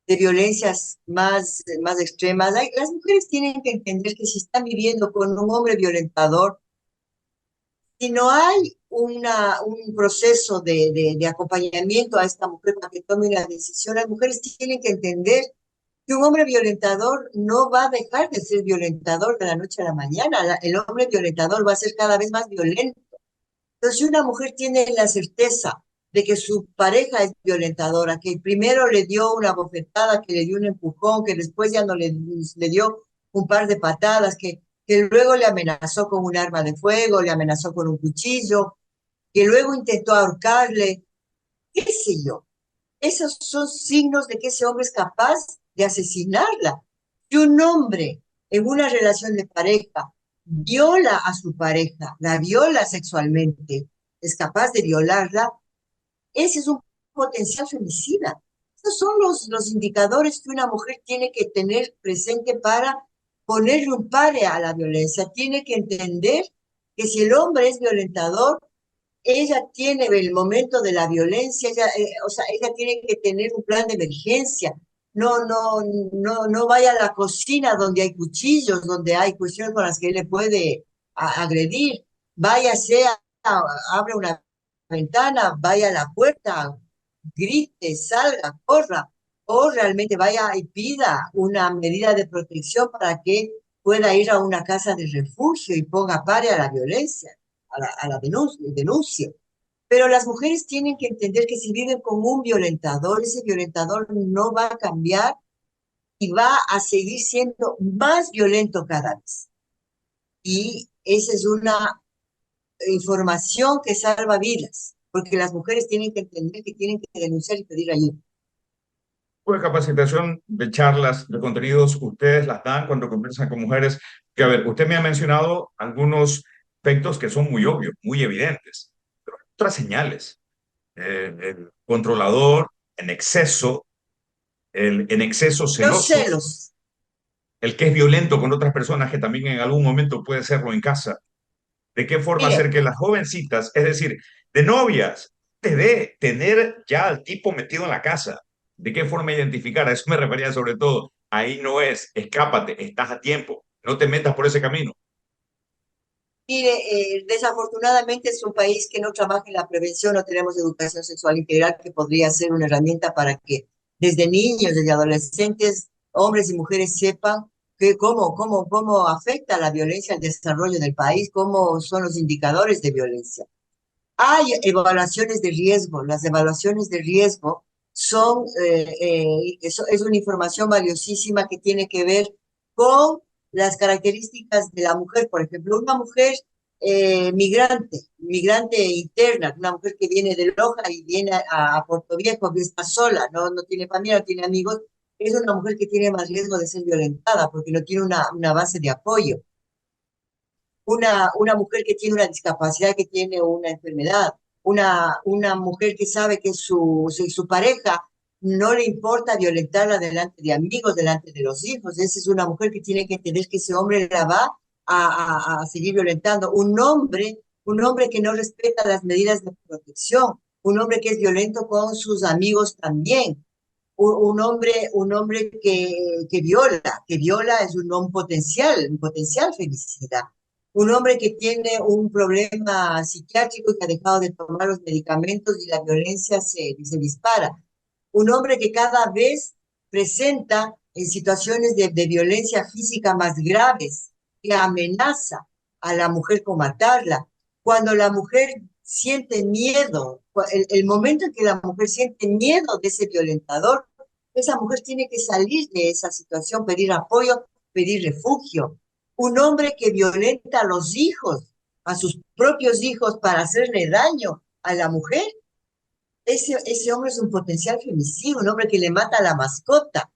[SPEAKER 3] de violencias más extremas, las mujeres tienen que entender que si están viviendo con un hombre violentador, si no hay un proceso de acompañamiento a esta mujer para que tome una decisión, las mujeres tienen que entender que un hombre violentador no va a dejar de ser violentador de la noche a la mañana. El hombre violentador va a ser cada vez más violento. Entonces, si una mujer tiene la certeza de que su pareja es violentadora, que primero le dio una bofetada, que le dio un empujón, que después ya no le dio un par de patadas, que luego le amenazó con un arma de fuego, le amenazó con un cuchillo, que luego intentó ahorcarle, qué sé yo. Esos son signos de que ese hombre es capaz de asesinarla. Si un hombre en una relación de pareja viola a su pareja, la viola sexualmente, es capaz de violarla, ese es un potencial femicida. Esos son los indicadores que una mujer tiene que tener presente para ponerle un pare a la violencia. Tiene que entender que si el hombre es violentador, ella tiene el momento de la violencia, o sea, ella tiene que tener un plan de emergencia. No vaya a la cocina donde hay cuchillos, donde hay cuestiones con las que él le puede agredir. Váyase, abre una ventana, vaya a la puerta, grite, salga, corra, o realmente vaya y pida una medida de protección para que pueda ir a una casa de refugio y ponga pare a la violencia, a la denuncia. Pero las mujeres tienen que entender que si viven con un violentador, ese violentador no va a cambiar y va a seguir siendo más violento cada vez. Y esa es una información que salva vidas, porque las mujeres tienen que entender que tienen que denunciar y pedir ayuda.
[SPEAKER 2] De capacitación, de charlas, de contenidos, ustedes las dan cuando conversan con mujeres. Que a ver, usted me ha mencionado algunos aspectos que son muy obvios, muy evidentes, pero hay otras señales. El controlador en exceso, el en exceso
[SPEAKER 3] Los
[SPEAKER 2] celoso,
[SPEAKER 3] celos.
[SPEAKER 2] el que es violento con otras personas, que también en algún momento puede serlo en casa. ¿De qué forma
[SPEAKER 3] Mire,
[SPEAKER 2] hacer que las jovencitas, es decir, de novias, te de tener ya al tipo metido en la casa? ¿De qué forma identificar? A eso me refería sobre todo. Ahí no es, escápate, estás a tiempo, no te metas por ese camino.
[SPEAKER 3] mire, desafortunadamente es un país que no trabaja en la prevención, no tenemos educación sexual integral que podría ser una herramienta para que desde niños, desde adolescentes, hombres y mujeres sepan que cómo afecta la violencia al desarrollo del país, cómo son los indicadores de violencia. Hay evaluaciones de riesgo. Las evaluaciones de riesgo es una información valiosísima que tiene que ver con las características de la mujer. Por ejemplo, una mujer migrante interna, una mujer que viene de Loja y viene a Puerto Viejo, que está sola, no tiene familia, no tiene amigos, es una mujer que tiene más riesgo de ser violentada porque no tiene una base de apoyo. Una mujer que tiene una discapacidad, que tiene una enfermedad, una mujer que sabe que su pareja no le importa violentarla delante de amigos, delante de los hijos. Esa es una mujer que tiene que entender que ese hombre la va a seguir violentando. Un hombre que no respeta las medidas de protección, un hombre que es violento con sus amigos también. Un hombre que viola es un potencial femicida. Un hombre que tiene un problema psiquiátrico y que ha dejado de tomar los medicamentos y la violencia se dispara. Un hombre que cada vez presenta en situaciones de violencia física más graves, que amenaza a la mujer con matarla. Cuando la mujer siente miedo, el momento en que la mujer siente miedo de ese violentador, esa mujer tiene que salir de esa situación, pedir apoyo, pedir refugio. Un hombre que violenta a los hijos, a sus propios hijos para hacerle daño a la mujer, ese hombre es un potencial femicidio, un hombre que le mata a la mascota.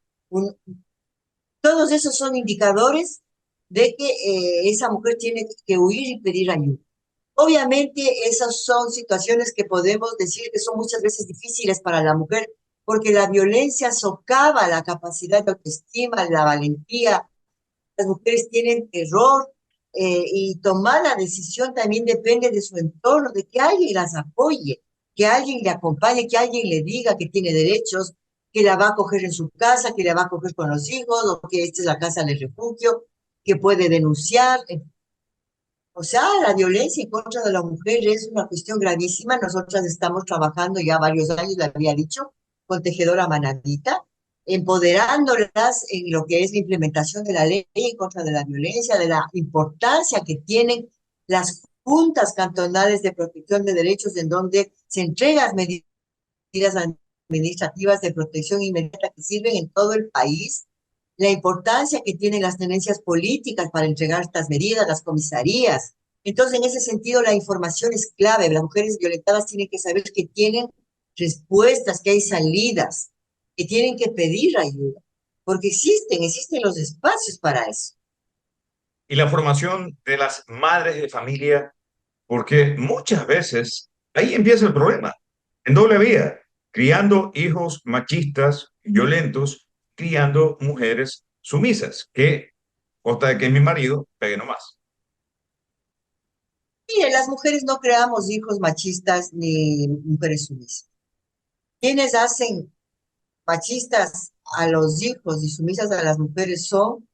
[SPEAKER 3] Todos esos son indicadores de que esa mujer tiene que huir y pedir ayuda. Obviamente, esas son situaciones que podemos decir que son muchas veces difíciles para la mujer, porque la violencia socava la capacidad de autoestima, la valentía. Las mujeres tienen terror y tomar la decisión también depende de su entorno, de que alguien las apoye, que alguien le acompañe, que alguien le diga que tiene derechos, que la va a acoger en su casa, que la va a acoger con los hijos, o que esta es la casa de refugio, que puede denunciar. O sea, la violencia en contra de la mujer es una cuestión gravísima. Nosotras estamos trabajando ya varios años, le había dicho, con Tejedora Manavita, empoderándolas en lo que es la implementación de la ley en contra de la violencia, de la importancia que tienen las juntas cantonales de protección de derechos, en donde se entregan medidas administrativas de protección inmediata que sirven en todo el país, la importancia que tienen las tenencias políticas para entregar estas medidas, las comisarías. Entonces, en ese sentido, la información es clave. Las mujeres violentadas tienen que saber que tienen respuestas, que hay salidas, que tienen que pedir ayuda, porque existen los espacios para eso.
[SPEAKER 2] Y la formación de las madres de familia, porque muchas veces ahí empieza el problema, en doble vía. criando hijos machistas, violentos, criando mujeres sumisas, que costa de que mi marido pegue nomás.
[SPEAKER 3] Mire, las mujeres no creamos hijos machistas ni mujeres sumisas. Quienes hacen machistas a los hijos y sumisas a las mujeres son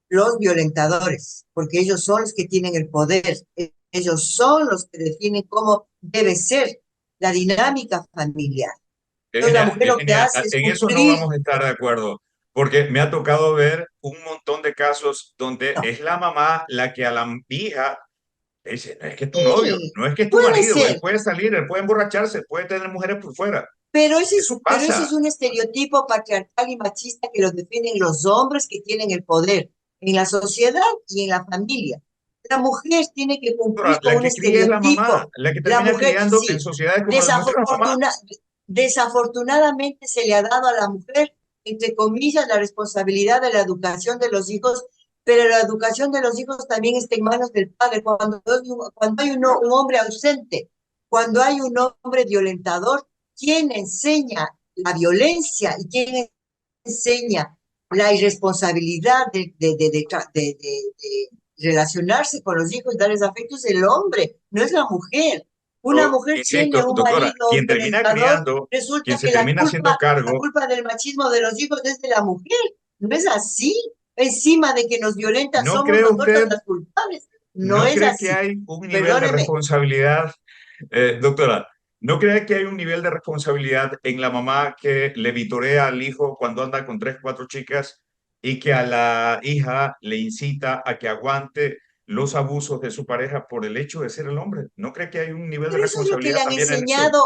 [SPEAKER 3] los violentadores, porque ellos son los que tienen el poder, ellos son los que definen cómo debe ser la dinámica familiar. Entonces, la mujer lo que hace es
[SPEAKER 2] en eso no
[SPEAKER 3] cumplir.
[SPEAKER 2] vamos a estar de acuerdo, porque me ha tocado ver un montón de casos donde es la mamá la que a la hija le dice, no es que es tu novio, no es que es tu
[SPEAKER 3] Puede
[SPEAKER 2] marido,
[SPEAKER 3] ser.
[SPEAKER 2] él puede salir, él puede emborracharse, puede tener mujeres por fuera.
[SPEAKER 3] Pero ese
[SPEAKER 2] Eso pasa.
[SPEAKER 3] es un estereotipo patriarcal y machista que lo definen los hombres que tienen el poder en la sociedad y en la familia. La mujer tiene que cumplir
[SPEAKER 2] La
[SPEAKER 3] con un
[SPEAKER 2] que cría es la
[SPEAKER 3] estereotipo.
[SPEAKER 2] mamá, la que
[SPEAKER 3] La
[SPEAKER 2] termina
[SPEAKER 3] mujer,
[SPEAKER 2] criando
[SPEAKER 3] sí,
[SPEAKER 2] en sociedades como la nuestra mamá.
[SPEAKER 3] desafortunadamente se le ha dado a la mujer, entre comillas, la responsabilidad de la educación de los hijos, pero la educación de los hijos también está en manos del padre. Cuando hay un hombre ausente, cuando hay un hombre violentador, ¿quién enseña la violencia y quién enseña la irresponsabilidad de relacionarse con los hijos y darles afecto? Es el hombre, no es la mujer. Una mujer tiene un
[SPEAKER 2] Doctora,
[SPEAKER 3] marido
[SPEAKER 2] quien termina
[SPEAKER 3] violentador,
[SPEAKER 2] criando,
[SPEAKER 3] resulta
[SPEAKER 2] quien se
[SPEAKER 3] que
[SPEAKER 2] termina haciendo
[SPEAKER 3] la
[SPEAKER 2] cargo,
[SPEAKER 3] culpa del machismo de los hijos es de la mujer. No es así. Encima de que nos violentan,
[SPEAKER 2] ¿no
[SPEAKER 3] somos
[SPEAKER 2] cree
[SPEAKER 3] nosotros
[SPEAKER 2] usted,
[SPEAKER 3] las culpables. No
[SPEAKER 2] no
[SPEAKER 3] es
[SPEAKER 2] cree que
[SPEAKER 3] así.
[SPEAKER 2] hay un nivel de
[SPEAKER 3] Perdóneme.
[SPEAKER 2] responsabilidad, doctora, no cree que hay un nivel de responsabilidad en la mamá que le vitorea al hijo cuando anda con 3, 4 chicas y que a la hija le incita a que aguante los abusos de su pareja por el hecho de ser el hombre? ¿No cree que hay un nivel de
[SPEAKER 3] Pero eso es lo que le
[SPEAKER 2] responsabilidad
[SPEAKER 3] han
[SPEAKER 2] también en esto?
[SPEAKER 3] enseñado,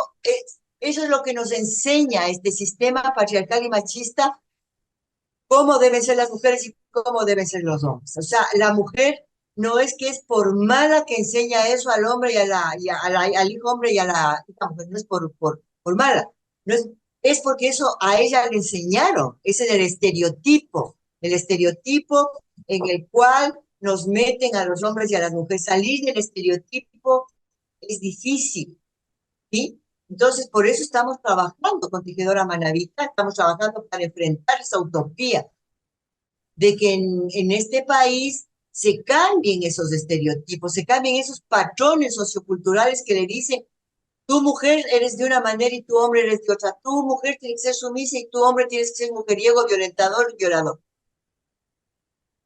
[SPEAKER 3] eso es lo que nos enseña este sistema patriarcal y machista, cómo deben ser las mujeres y cómo deben ser los hombres. O sea, la mujer no es que es por mala que enseña eso al hombre y al hijo hombre y a la hija mujer, no es por mala, no es porque eso a ella le enseñaron, ese es el estereotipo en el cual nos meten a los hombres y a las mujeres. Salir del estereotipo es difícil, ¿sí? Entonces, por eso estamos trabajando con Tejedora Manavita, estamos trabajando para enfrentar esa utopía de que en este país se cambien esos estereotipos, se cambien esos patrones socioculturales que le dicen, tú mujer eres de una manera y tu hombre eres de otra, tú mujer tienes que ser sumisa y tu hombre tienes que ser mujeriego, violentador, violador.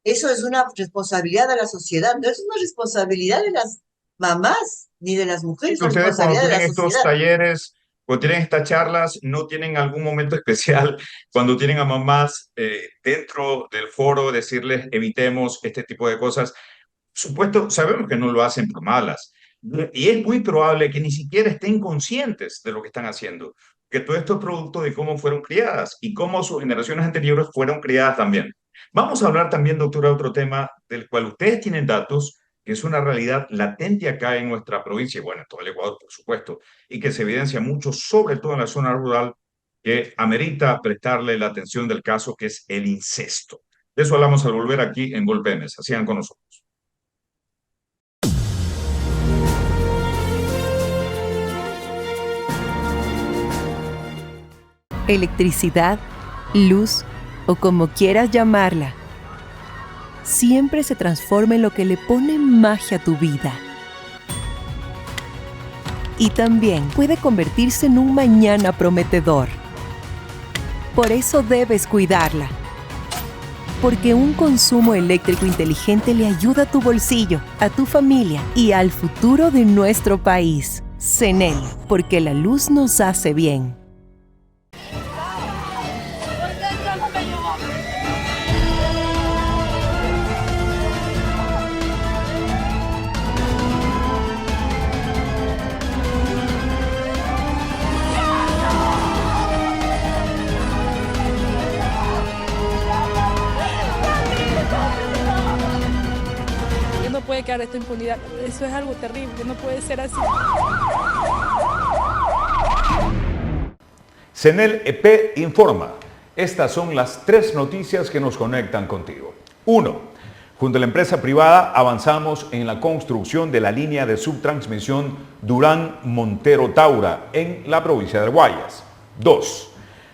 [SPEAKER 3] Eso es una responsabilidad de la sociedad, no es una responsabilidad de las mamás ni de las mujeres, es una
[SPEAKER 2] Ustedes cuando
[SPEAKER 3] responsabilidad de
[SPEAKER 2] tienen
[SPEAKER 3] la
[SPEAKER 2] estos
[SPEAKER 3] sociedad.
[SPEAKER 2] talleres, cuando tienen estas charlas, ¿no tienen algún momento especial cuando tienen a mamás dentro del foro decirles evitemos este tipo de cosas? Supuesto, sabemos que no lo hacen por malas y es muy probable que ni siquiera estén conscientes de lo que están haciendo, que todo esto es producto de cómo fueron criadas y cómo sus generaciones anteriores fueron criadas también. Vamos a hablar también, doctora, de otro tema del cual ustedes tienen datos, que es una realidad latente acá en nuestra provincia y bueno, en todo el Ecuador, por supuesto, y que se evidencia mucho, sobre todo en la zona rural, que amerita prestarle la atención del caso, que es el incesto. De eso hablamos al volver aquí en Golpe de Mesa. Sigan con nosotros.
[SPEAKER 4] Electricidad, luz o como quieras llamarla, siempre se transforma en lo que le pone magia a tu vida. Y también puede convertirse en un mañana prometedor. Por eso debes cuidarla. Porque un consumo eléctrico inteligente le ayuda a tu bolsillo, a tu familia y al futuro de nuestro país. CENEL, porque la luz nos hace bien.
[SPEAKER 7] No puede quedar esta impunidad. Eso es algo terrible, no puede ser así.
[SPEAKER 6] CENEL EP informa. Estas son las 3 noticias que nos conectan contigo. 1. Junto a la empresa privada avanzamos en la construcción de la línea de subtransmisión Durán-Montero-Taura en la provincia de Guayas. 2.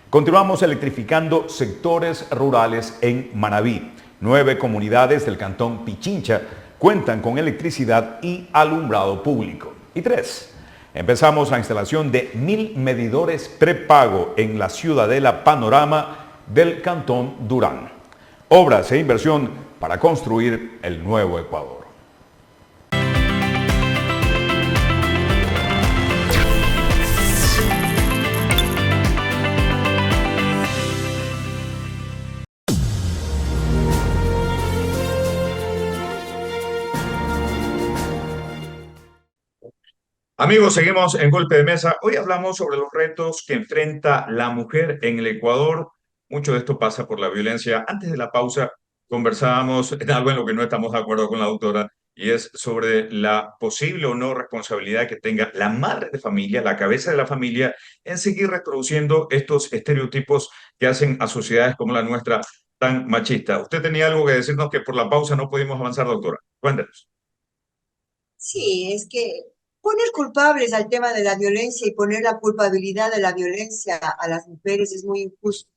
[SPEAKER 6] Continuamos electrificando sectores rurales en Manabí. 9 comunidades del cantón Pichincha cuentan con electricidad y alumbrado público. Y 3. Empezamos la instalación de 1000 medidores prepago en la ciudadela Panorama del cantón Durán. Obras e inversión para construir el nuevo Ecuador.
[SPEAKER 2] Amigos, seguimos en Golpe de Mesa. Hoy hablamos sobre los retos que enfrenta la mujer en el Ecuador. Mucho de esto pasa por la violencia. Antes de la pausa conversábamos en algo en lo que no estamos de acuerdo con la doctora, y es sobre la posible o no responsabilidad que tenga la madre de familia, la cabeza de la familia, en seguir reproduciendo estos estereotipos que hacen a sociedades como la nuestra tan machistas. Usted tenía algo que decirnos que por la pausa no pudimos avanzar, doctora. Cuéntenos.
[SPEAKER 3] Sí, es que poner culpables al tema de la violencia y poner la culpabilidad de la violencia a las mujeres es muy injusto.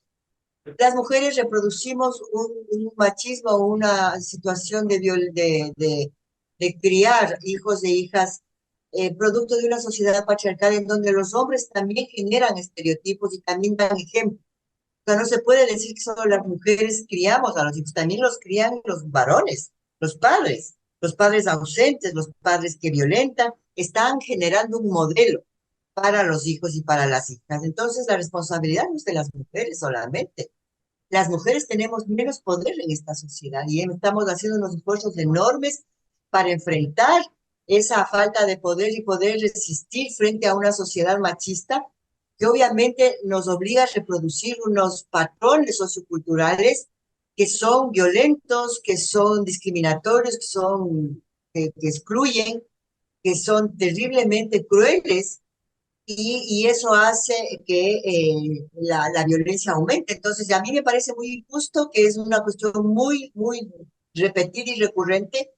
[SPEAKER 3] Las mujeres reproducimos un machismo, una situación de criar hijos e hijas producto de una sociedad patriarcal en donde los hombres también generan estereotipos y también dan ejemplo. O sea, no se puede decir que solo las mujeres criamos a los hijos, también los crían los varones, los padres ausentes, los padres que violentan, están generando un modelo para los hijos y para las hijas. Entonces, la responsabilidad no es de las mujeres solamente. Las mujeres tenemos menos poder en esta sociedad y estamos haciendo unos esfuerzos enormes para enfrentar esa falta de poder y poder resistir frente a una sociedad machista que obviamente nos obliga a reproducir unos patrones socioculturales que son violentos, que son discriminatorios, que excluyen, que son terriblemente crueles, y eso hace que la violencia aumente. Entonces, a mí me parece muy injusto, que es una cuestión muy repetida y recurrente,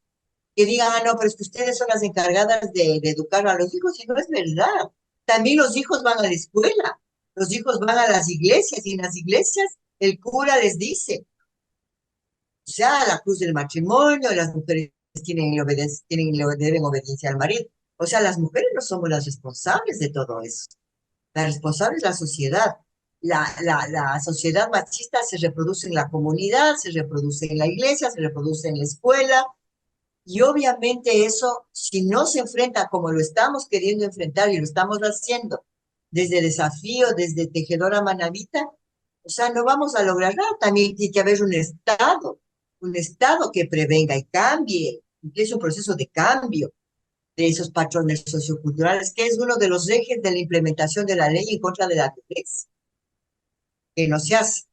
[SPEAKER 3] que digan, no, pero es que ustedes son las encargadas de educar a los hijos, y no es verdad. También los hijos van a la escuela, los hijos van a las iglesias, y en las iglesias el cura les dice, o sea, la cruz del matrimonio, las mujeres deben obediencia al marido. O sea, las mujeres no somos las responsables de todo eso. La responsable es la sociedad. La sociedad machista se reproduce en la comunidad, se reproduce en la iglesia, se reproduce en la escuela. Y obviamente eso, si no se enfrenta como lo estamos queriendo enfrentar y lo estamos haciendo desde Desafío, desde Tejedora Manabita, o sea, no vamos a lograr nada. También tiene que haber un Estado que prevenga y cambie, que es un proceso de cambio de esos patrones socioculturales, que es uno de los ejes de la implementación de la ley en contra de la violencia, que no se hace.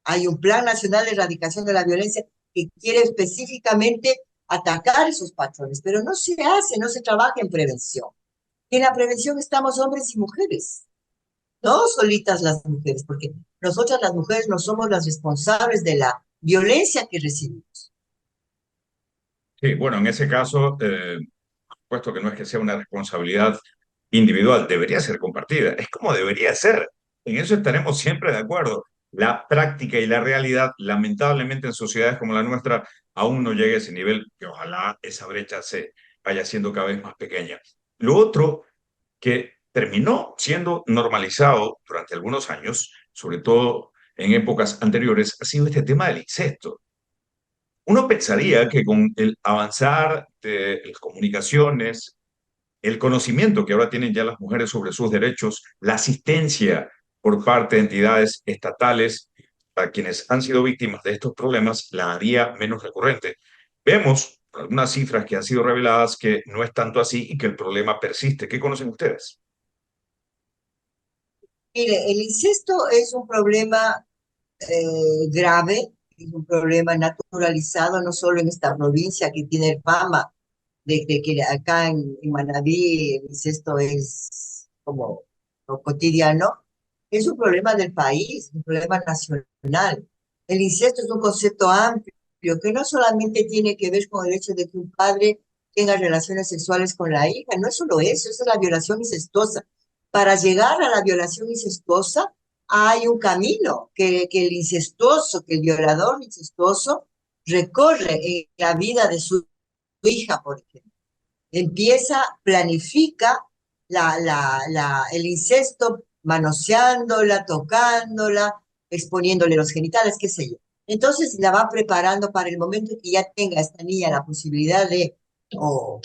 [SPEAKER 3] Hay un Plan Nacional de Erradicación de la Violencia que quiere específicamente atacar esos patrones, pero no se hace, no se trabaja en prevención. En la prevención estamos hombres y mujeres, no solitas las mujeres, porque nosotras las mujeres no somos las responsables de la violencia que recibimos.
[SPEAKER 2] Sí, bueno, en ese caso, puesto que no es que sea una responsabilidad individual, debería ser compartida. Es como debería ser. En eso estaremos siempre de acuerdo. La práctica y la realidad, lamentablemente en sociedades como la nuestra, aún no llega a ese nivel, que ojalá esa brecha se vaya haciendo cada vez más pequeña. Lo otro que terminó siendo normalizado durante algunos años, sobre todo en épocas anteriores, ha sido este tema del incesto. Uno pensaría que con el avanzar de las comunicaciones, el conocimiento que ahora tienen ya las mujeres sobre sus derechos, la asistencia por parte de entidades estatales a quienes han sido víctimas de estos problemas, la haría menos recurrente. Vemos por algunas cifras que han sido reveladas que no es tanto así y que el problema persiste. ¿Qué conocen ustedes?
[SPEAKER 3] Mire, el incesto es un problema grave, es un problema naturalizado, no solo en esta provincia que tiene fama de que acá en Manabí el incesto es como lo cotidiano, es un problema del país, un problema nacional. El incesto es un concepto amplio que no solamente tiene que ver con el hecho de que un padre tenga relaciones sexuales con la hija, no es solo eso, esa es la violación incestuosa. Para llegar a la violación incestuosa hay un camino que el incestuoso, que el violador incestuoso recorre en la vida de su hija, por ejemplo. Empieza, planifica el incesto manoseándola, tocándola, exponiéndole los genitales, qué sé yo. Entonces la va preparando para el momento que ya tenga esta niña la posibilidad de, o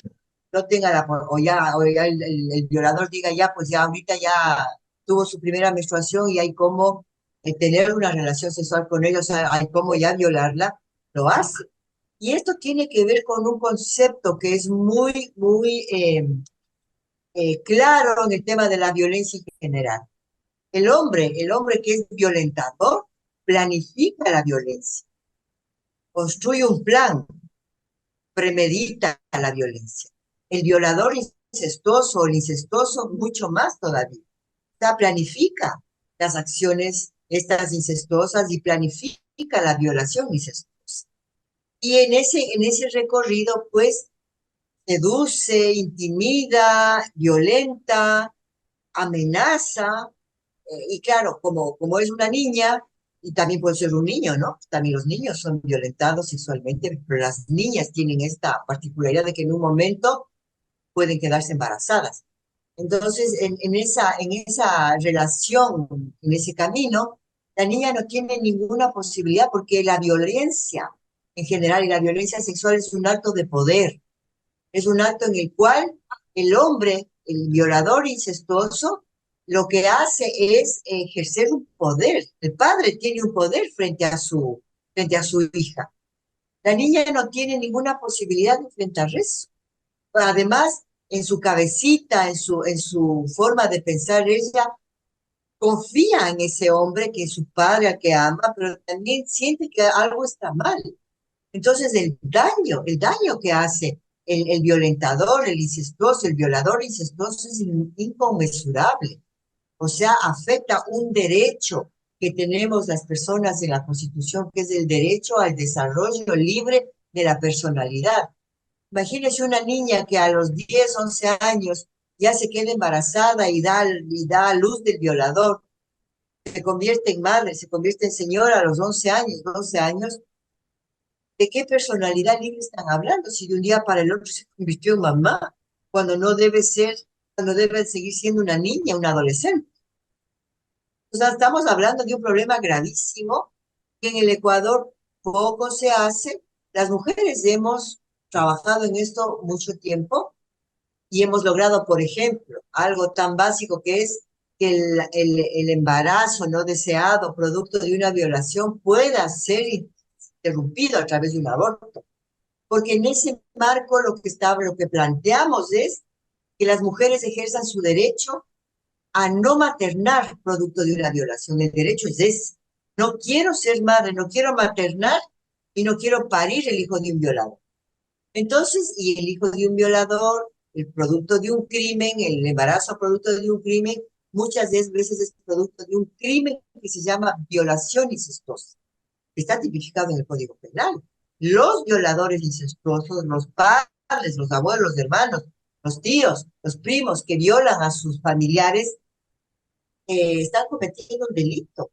[SPEAKER 3] no tenga o ya el violador diga ya, pues ya ahorita ya tuvo su primera menstruación y hay como tener una relación sexual con ella, o sea, hay como ya violarla, lo hace. Y esto tiene que ver con un concepto que es muy claro en el tema de la violencia en general. El hombre que es violentador, planifica la violencia, construye un plan, premedita la violencia. El violador incestuoso o el incestuoso, mucho más todavía. O sea, planifica las acciones estas incestuosas y planifica la violación incestuosa. Y en ese recorrido, pues, seduce, intimida, violenta, amenaza, y claro, como es una niña, y también puede ser un niño, ¿no? También los niños son violentados sexualmente, pero las niñas tienen esta particularidad de que en un momento pueden quedarse embarazadas. Entonces, en esa relación, en ese camino, la niña no tiene ninguna posibilidad porque la violencia en general y la violencia sexual es un acto de poder, es un acto en el cual el hombre, el violador incestuoso, lo que hace es ejercer un poder. El padre tiene un poder frente a su hija. La niña no tiene ninguna posibilidad de enfrentar eso. Además, en su cabecita, en su forma de pensar, ella confía en ese hombre que es su padre, al que ama, pero también siente que algo está mal. Entonces, el daño que hace el violentador, el incestuoso, el violador incestuoso es inconmensurable. O sea, afecta un derecho que tenemos las personas en la Constitución, que es el derecho al desarrollo libre de la personalidad. Imagínese una niña que a los 10, 11 años ya se queda embarazada y da a luz del violador, se convierte en madre, se convierte en señora a los 11 años, 12 años. ¿De qué personalidad libre están hablando si de un día para el otro se convirtió en mamá, cuando debe seguir siendo una niña, una adolescente? O sea, estamos hablando de un problema gravísimo que en el Ecuador poco se hace. Las mujeres hemos trabajado en esto mucho tiempo y hemos logrado, por ejemplo, algo tan básico que es que el embarazo no deseado, producto de una violación, pueda ser interrumpido a través de un aborto. Porque en ese marco lo que planteamos es que las mujeres ejerzan su derecho a no maternar producto de una violación. El derecho es ese. No quiero ser madre, no quiero maternar y no quiero parir el hijo de un violador. Entonces, y el hijo de un violador, el producto de un crimen, el embarazo producto de un crimen, muchas veces es producto de un crimen que se llama violación incestuosa, que está tipificado en el Código Penal. Los violadores incestuosos, los padres, los abuelos, los hermanos, los tíos, los primos que violan a sus familiares, están cometiendo un delito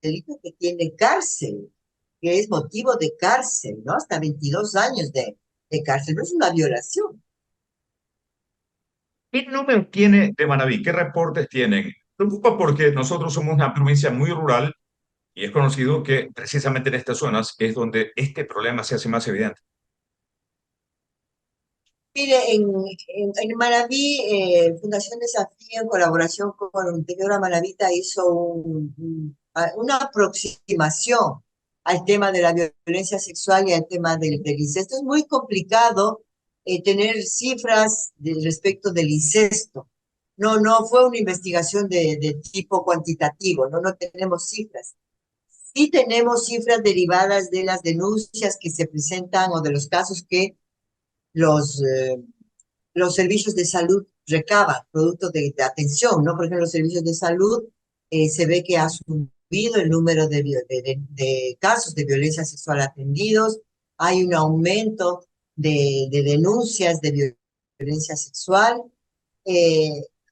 [SPEAKER 3] que tiene cárcel, que es motivo de cárcel, ¿no? Hasta 22 años de cárcel, no es una violación.
[SPEAKER 2] ¿Qué número tiene de Manabí? ¿Qué reportes tienen? Preocupa porque nosotros somos una provincia muy rural y es conocido que precisamente en estas zonas es donde este problema se hace más evidente.
[SPEAKER 3] Mire, en Manabí, Fundación Desafío, en colaboración con Tejedora Manabita, hizo una aproximación al tema de la violencia sexual y al tema del incesto. Es muy complicado tener cifras respecto del incesto. No fue una investigación de tipo cuantitativo, no tenemos cifras. Sí tenemos cifras derivadas de las denuncias que se presentan o de los casos que los, eh, los servicios de salud recaban, producto de atención, ¿no? Por ejemplo, los servicios de salud se ve que ha subido el número de casos de violencia sexual atendidos, hay un aumento de denuncias de violencia sexual,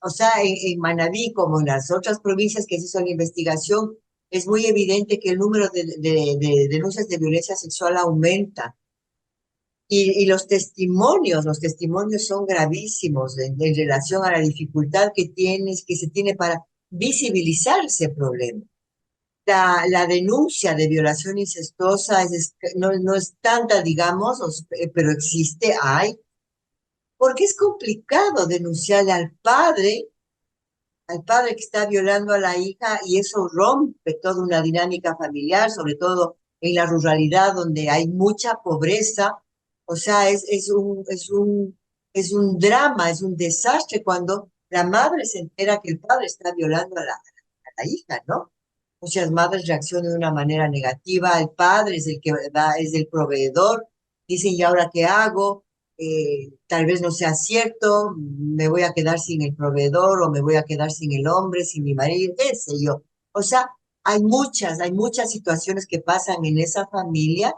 [SPEAKER 3] O sea, en Manabí, como en las otras provincias que se hizo la investigación, es muy evidente que el número de denuncias de violencia sexual aumenta. Y los testimonios son gravísimos en relación a la dificultad que se tiene para visibilizar ese problema. La denuncia de violación incestuosa no es tanta, digamos, pero existe, hay, porque es complicado denunciarle al padre que está violando a la hija, y eso rompe toda una dinámica familiar, sobre todo en la ruralidad donde hay mucha pobreza. O sea, es un drama, es un desastre cuando la madre se entera que el padre está violando a la hija, ¿no? Muchas madres reaccionan de una manera negativa, el padre es el que es el proveedor, dicen, ¿y ahora qué hago? Tal vez no sea cierto, me voy a quedar sin el proveedor o me voy a quedar sin el hombre, sin mi marido, qué sé yo. O sea, hay muchas situaciones que pasan en esa familia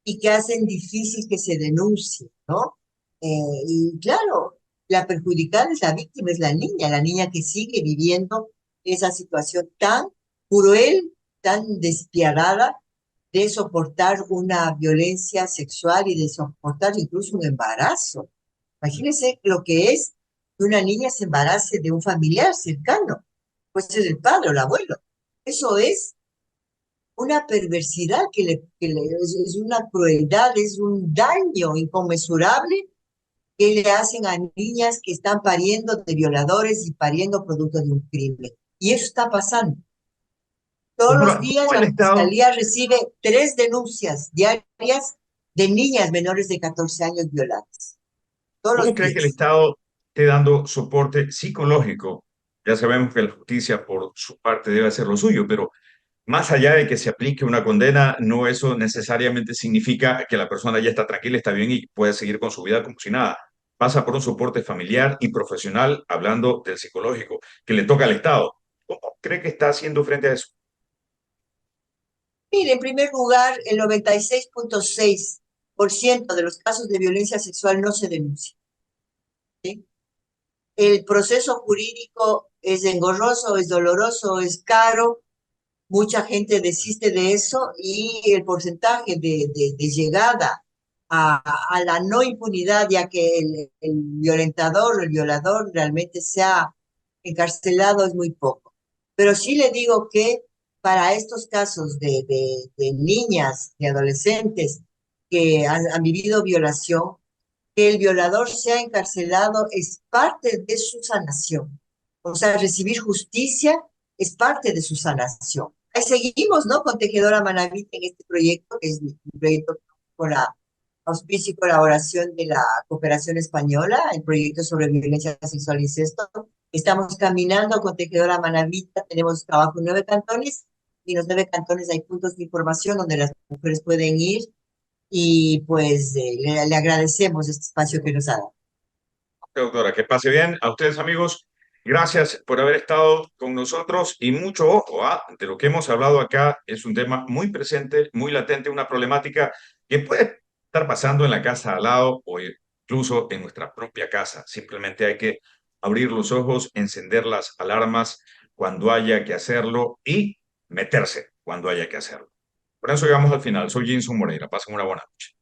[SPEAKER 3] y que hacen difícil que se denuncie, ¿no? Y claro, la perjudicada es la víctima, es la niña que sigue viviendo esa situación tan cruel, tan despiadada de soportar una violencia sexual y de soportar incluso un embarazo. Imagínense lo que es que una niña se embarace de un familiar cercano, puede ser el padre o el abuelo. Eso es una perversidad es una crueldad, es un daño inconmensurable que le hacen a niñas que están pariendo de violadores y pariendo producto de un crimen. Y eso está pasando. Todos los
[SPEAKER 2] Doctora,
[SPEAKER 3] días
[SPEAKER 2] ¿cómo el
[SPEAKER 3] la
[SPEAKER 2] Estado,
[SPEAKER 3] Fiscalía recibe 3 denuncias diarias de niñas menores de 14 años violadas. Todos
[SPEAKER 2] cómo
[SPEAKER 3] los
[SPEAKER 2] cree que el
[SPEAKER 3] días.
[SPEAKER 2] Estado esté dando soporte psicológico? Ya sabemos que la justicia por su parte debe hacer lo suyo, pero más allá de que se aplique una condena, no eso necesariamente significa que la persona ya está tranquila, está bien y puede seguir con su vida como si nada. Pasa por un soporte familiar y profesional, hablando del psicológico, que le toca al Estado. ¿Cómo cree que está haciendo frente a eso?
[SPEAKER 3] Mire, en primer lugar, el 96,6% de los casos de violencia sexual no se denuncian, ¿sí? El proceso jurídico es engorroso, es doloroso, es caro. Mucha gente desiste de eso y el porcentaje de llegada a la no impunidad, ya que el violentador, el violador realmente sea encarcelado, es muy poco. Pero sí le digo que para estos casos de niñas, de adolescentes que han vivido violación, que el violador sea encarcelado es parte de su sanación. O sea, recibir justicia es parte de su sanación. Ahí seguimos, ¿no? Con Tejedora Manavita en este proyecto, que es un proyecto con la auspicio y colaboración de la Cooperación Española, el proyecto sobre violencia sexual e incesto. Estamos caminando con Tejedora Manavita, tenemos trabajo en 9 cantones, y en los 9 cantones hay puntos de información donde las mujeres pueden ir, y pues le agradecemos este espacio que nos ha dado.
[SPEAKER 2] Doctora, que pase bien. A ustedes, amigos, gracias por haber estado con nosotros y mucho ojo, ¿ah? De lo que hemos hablado acá es un tema muy presente, muy latente, una problemática que puede estar pasando en la casa al lado o incluso en nuestra propia casa. Simplemente hay que abrir los ojos, encender las alarmas cuando haya que hacerlo y meterse cuando haya que hacerlo. Por eso llegamos al final. Soy Jinson Moreira. Pasen una buena noche.